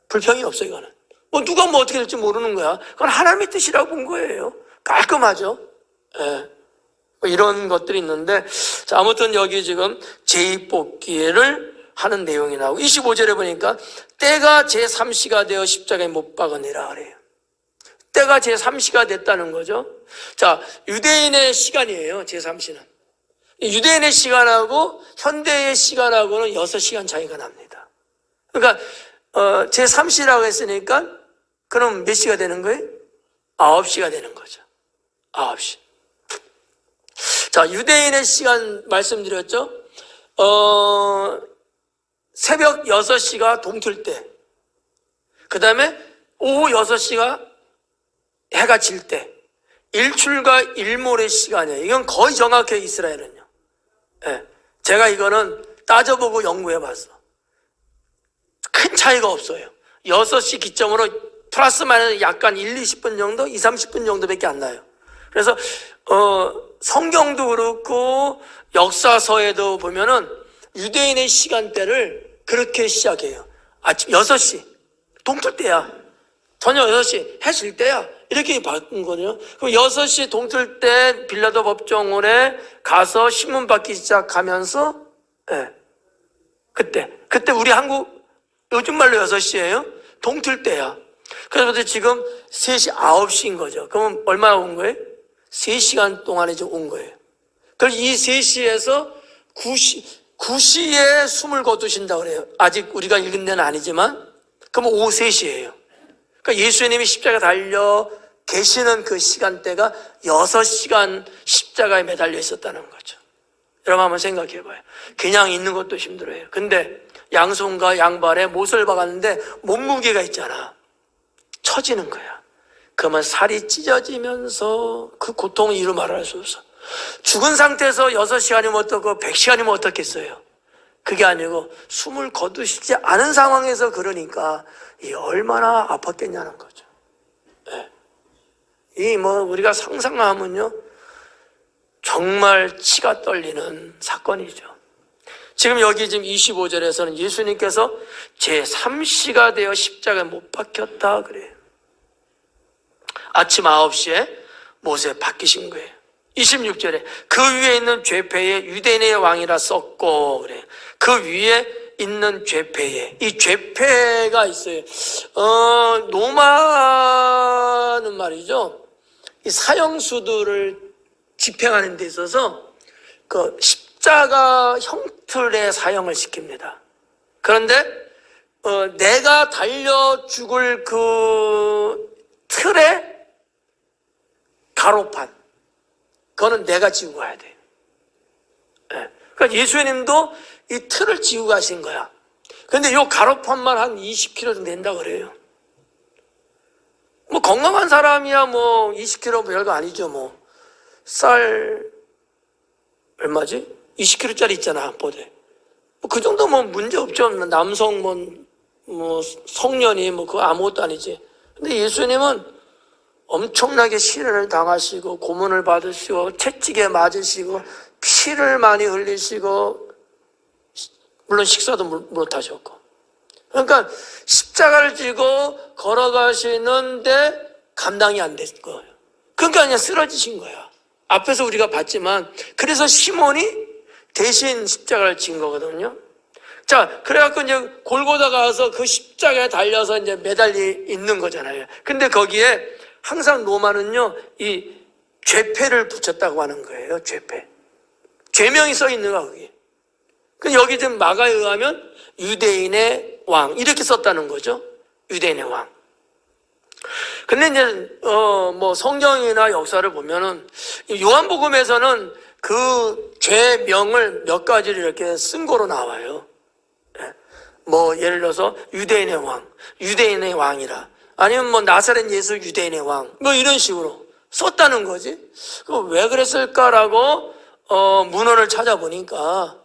불평이 없어 이거는. 뭐 누가 뭐 어떻게 될지 모르는 거야. 그건 하나님의 뜻이라고 본 거예요. 깔끔하죠. 예. 뭐 이런 것들이 있는데 자, 아무튼 여기 지금 제입뽑기를 하는 내용이 나오고 25절에 보니까 때가 제3시가 되어 십자가에 못 박으니라 그래요. 때가 제3시가 됐다는 거죠. 자, 유대인의 시간이에요. 제3시는. 유대인의 시간하고 현대의 시간하고는 6시간 차이가 납니다. 그러니까 제3시라고 했으니까 그럼 몇 시가 되는 거예요? 9시가 되는 거죠. 9시. 자, 유대인의 시간 말씀드렸죠? 새벽 6시가 동틀 때, 그 다음에 오후 6시가 해가 질 때, 일출과 일몰의 시간이에요. 이건 거의 정확해요, 이스라엘은요. 네. 제가 이거는 따져보고 연구해봤어. 큰 차이가 없어요. 6시 기점으로 플러스 마이너스 약간 20분 정도, 30분 정도밖에 안 나요. 그래서 성경도 그렇고 역사서에도 보면은 유대인의 시간대를 그렇게 시작해요. 아침 6시, 동틀 때야. 저녁 6시, 해 질 때야. 이렇게 바꾼 거죠. 그럼 6시 동틀 때 빌라도 법정원에 가서 신문 받기 시작하면서, 네. 그때 우리 한국, 요즘 말로 6시예요. 동틀 때야. 그래서 지금 3시, 9시인 거죠. 그러면 얼마나 온 거예요? 3시간 동안에 좀 온 거예요. 그래서 이 3시에서 9시에 숨을 거두신다고 그래요. 아직 우리가 읽은 데는 아니지만, 그러면 오후 3시예요. 그러니까 예수님이 십자가 달려 계시는 그 시간대가 6시간 십자가에 매달려 있었다는 거죠. 여러분 한번 생각해 봐요. 그냥 있는 것도 힘들어요. 근데 양손과 양발에 못을 박았는데 몸무게가 있잖아. 처지는 거야. 그러면 살이 찢어지면서 그 고통을 이루 말할 수 없어. 죽은 상태에서 6시간이면 어떻고 100시간이면 어떻겠어요? 그게 아니고 숨을 거두시지 않은 상황에서 그러니까 이 얼마나 아팠겠냐는 거죠. 네. 이 뭐 우리가 상상하면요 정말 치가 떨리는 사건이죠. 지금 여기 지금 25절에서는 예수님께서 제3시가 되어 십자가에 못 박혔다 그래요. 아침 9시에 모세 바뀌신 거예요. 26절에 그 위에 있는 죄패에 유대인의 왕이라 썼고, 그래. 그 위에 있는 죄패에, 이 죄패가 있어요. 로마는 말이죠, 이 사형수들을 집행하는 데 있어서 그 십자가 형틀의 사형을 시킵니다. 그런데 내가 달려 죽을 그 틀에 가로판, 그거는 내가 지고 가야 돼요. 그러니까 예수님도 이 틀을 지고 가신 거야. 근데 요 가로판만 한 20km 정도 된다 그래요. 뭐 건강한 사람이야 뭐 20km 별거 아니죠. 뭐 쌀 얼마지? 20kg짜리 있잖아, 보대. 뭐 그 정도 뭐 문제 없죠. 남성 뭐 성년이 뭐 그거 아무것도 아니지. 근데 예수님은 엄청나게 시련을 당하시고 고문을 받으시고 채찍에 맞으시고 피를 많이 흘리시고 물론 식사도 못 하셨고, 그러니까 십자가를 지고 걸어가시는데 감당이 안 된 거예요. 그러니까 그냥 쓰러지신 거야. 앞에서 우리가 봤지만, 그래서 시몬이 대신 십자가를 진 거거든요. 자, 그래갖고 이제 골고다 가서 그 십자가에 달려서 이제 매달려 있는 거잖아요. 근데 거기에 항상 로마는요, 이 죄패를 붙였다고 하는 거예요. 죄패. 죄명이 써 있는 거야, 거기. 여기 지금 마가에 의하면 유대인의 왕, 이렇게 썼다는 거죠. 유대인의 왕. 근데 이제, 뭐 성경이나 역사를 보면은, 요한복음에서는 그 죄명을 몇 가지를 이렇게 쓴 거로 나와요. 뭐, 예를 들어서 유대인의 왕, 유대인의 왕이라. 아니면 뭐 나사렛 예수 유대인의 왕, 뭐 이런 식으로 썼다는 거지. 왜 그랬을까라고, 문헌을 찾아보니까,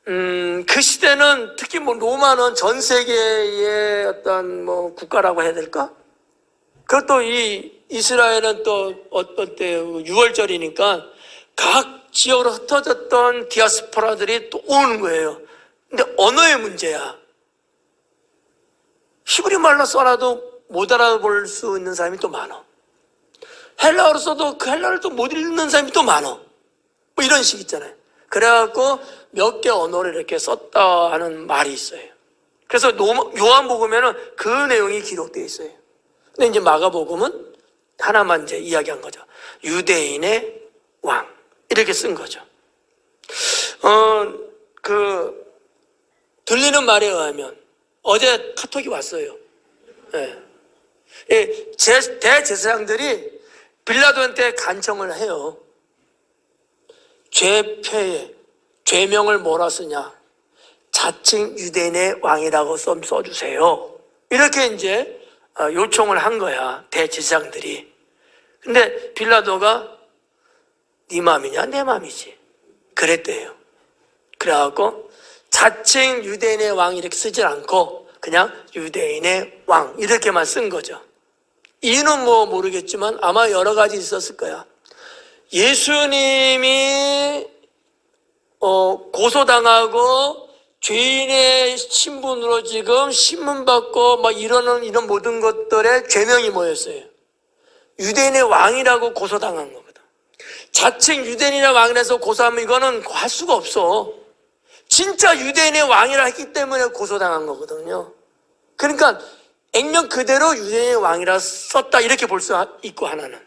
그 시대는 특히 뭐 로마는 전 세계의 어떤 뭐 국가라고 해야 될까? 그것도 이 이스라엘은 또 어떤 때 6월절이니까 각 지역으로 흩어졌던 디아스포라들이 또 오는 거예요. 근데 언어의 문제야. 히브리 말로 써놔도 못 알아볼 수 있는 사람이 또 많아. 헬라어로 써도 그 헬라어를 또 못 읽는 사람이 또 많아. 뭐 이런 식 있잖아요. 그래갖고 몇 개 언어를 이렇게 썼다 하는 말이 있어요. 그래서 요한복음에는 그 내용이 기록되어 있어요. 근데 이제 마가복음은 하나만 이제 이야기한 거죠. 유대인의 왕, 이렇게 쓴 거죠. 들리는 말에 의하면 어제 카톡이 왔어요. 대제사장들이 빌라도한테 간청을 해요. 죄패에 죄명을 뭐라 쓰냐? 자칭 유대인의 왕이라고 좀 써주세요. 이렇게 이제 요청을 한 거야, 대제사장들이. 근데 빌라도가 네 맘이냐 내 맘이지 그랬대요. 그래갖고 자칭 유대인의 왕 이렇게 쓰지 않고 그냥 유대인의 왕 이렇게만 쓴 거죠. 이유는 뭐 모르겠지만 아마 여러 가지 있었을 거야. 예수님이 고소당하고 죄인의 신분으로 지금 신문받고 막 이런 모든 것들의 죄명이 뭐였어요? 유대인의 왕이라고 고소당한 거거든. 자칭 유대인의 왕이라서 고소하면 이거는 할 수가 없어. 진짜 유대인의 왕이라 했기 때문에 고소당한 거거든요. 그러니까 액면 그대로 유대인의 왕이라 썼다 이렇게 볼 수 있고, 하나는.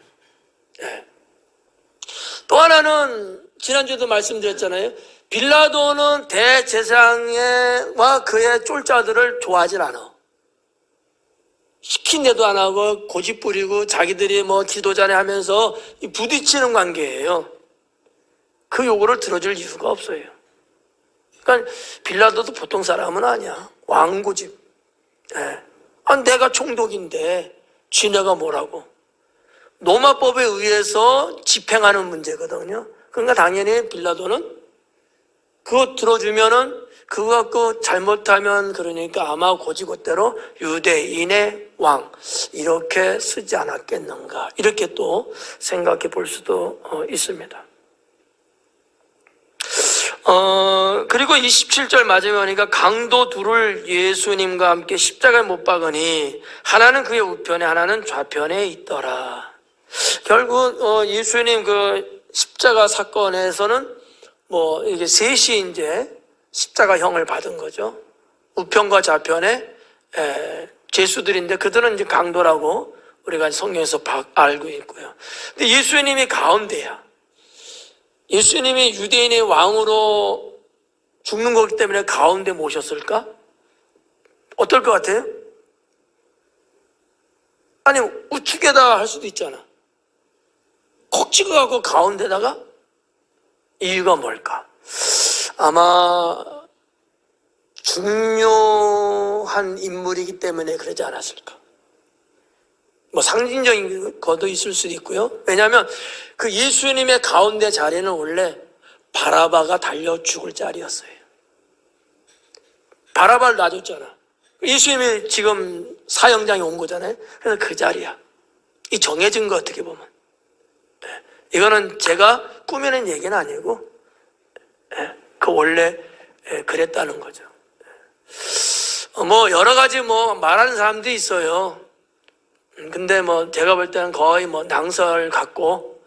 또 하나는 지난주에도 말씀드렸잖아요. 빌라도는 대제사장과 그의 쫄자들을 좋아하질 않아. 시킨 대도 안 하고 고집 부리고 자기들이 뭐 지도자네 하면서 부딪히는 관계예요. 그 요구를 들어줄 이유가 없어요. 그러니까 빌라도도 보통 사람은 아니야. 왕고집. 내가 총독인데 지네가 뭐라고. 로마법에 의해서 집행하는 문제거든요. 그러니까 당연히 빌라도는 그거 들어주면은 그거 갖고 잘못하면 그러니까 아마 고지고대로 유대인의 왕 이렇게 쓰지 않았겠는가 이렇게 또 생각해 볼 수도 있습니다. 그리고 27절 마지막에 보니까 강도 둘을 예수님과 함께 십자가에 못 박으니 하나는 그의 우편에 하나는 좌편에 있더라. 결국 예수님 그 십자가 사건에서는 뭐 이게 셋이 이제 십자가형을 받은 거죠. 우편과 좌편에 죄수들인데 그들은 이제 강도라고 우리가 성경에서 알고 있고요. 근데 예수님이 가운데야. 예수님이 유대인의 왕으로 죽는 거기 때문에 가운데 모셨을까? 어떨 것 같아요? 아니 우측에다 할 수도 있잖아. 콕 찍어갖고 가운데다가? 이유가 뭘까? 아마 중요한 인물이기 때문에 그러지 않았을까? 뭐 상징적인 것도 있을 수도 있고요. 왜냐하면 그 예수님의 가운데 자리는 원래 바라바가 달려 죽을 자리였어요. 바라바를 놔줬잖아. 예수님이 지금 사형장에 온 거잖아요. 그래서 그 자리야. 이 정해진 거 어떻게 보면. 이거는 제가 꾸며낸 얘기는 아니고 그 원래 그랬다는 거죠. 뭐 여러 가지 뭐 말하는 사람도 있어요. 근데 뭐 제가 볼 때는 거의 뭐 낭설 같고,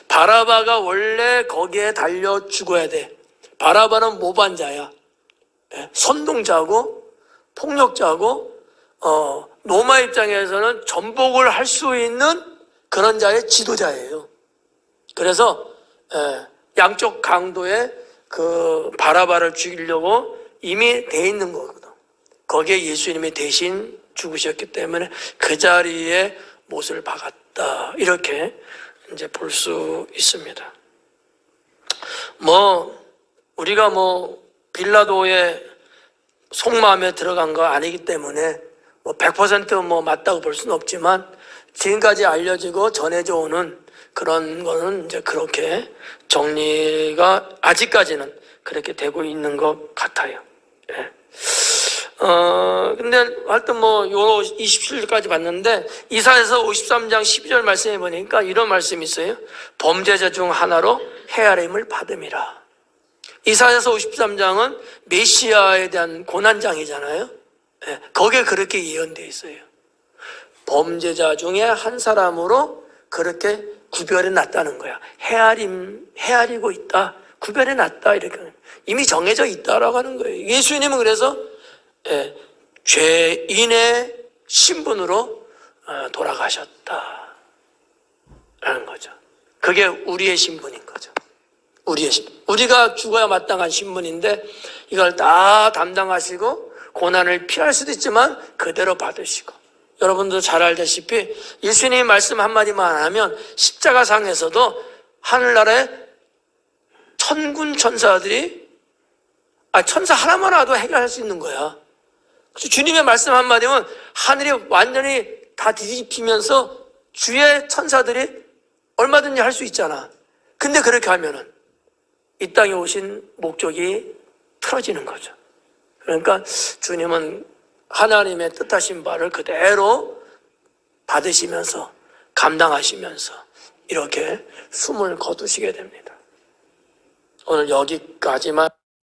바라바가 원래 거기에 달려 죽어야 돼. 바라바는 모반자야. 선동자고 폭력자고 로마 입장에서는 전복을 할 수 있는 그런 자의 지도자예요. 그래서 양쪽 강도에 그 바라바를 죽이려고 이미 돼 있는 거거든. 거기에 예수님이 대신 죽으셨기 때문에 그 자리에 못을 박았다. 이렇게 이제 볼 수 있습니다. 뭐 우리가 뭐 빌라도의 속마음에 들어간 거 아니기 때문에 뭐 100% 뭐 맞다고 볼 수는 없지만 지금까지 알려지고 전해져 오는 그런 거는 이제 그렇게 정리가 아직까지는 그렇게 되고 있는 것 같아요. 근데 하여튼 뭐 요 27절까지 봤는데 이사야서 53장 12절 말씀해 보니까 이런 말씀이 있어요. 범죄자 중 하나로 헤아림을 받음이라. 이사야서 53장은 메시아에 대한 고난장이잖아요. 거기에 그렇게 예언되어 있어요. 범죄자 중에 한 사람으로 그렇게 구별해 놨다는 거야. 헤아리고 있다. 구별해 놨다. 이렇게 이미 정해져 있다라고 하는 거예요. 예수님은 그래서 죄인의 신분으로 돌아가셨다 라는 거죠. 그게 우리의 신분인 거죠. 우리의 신분. 우리가 죽어야 마땅한 신분인데 이걸 다 담당하시고 고난을 피할 수도 있지만 그대로 받으시고, 여러분도 잘 알다시피 예수님이 말씀 한마디만 하면 십자가상에서도 하늘나라에 천군 천사들이 천사 하나만 와도 해결할 수 있는 거야. 주님의 말씀 한마디면 하늘이 완전히 다 뒤집히면서 주의 천사들이 얼마든지 할 수 있잖아. 근데 그렇게 하면은 이 땅에 오신 목적이 틀어지는 거죠. 그러니까 주님은 하나님의 뜻하신 바를 그대로 받으시면서 감당하시면서 이렇게 숨을 거두시게 됩니다. 오늘 여기까지만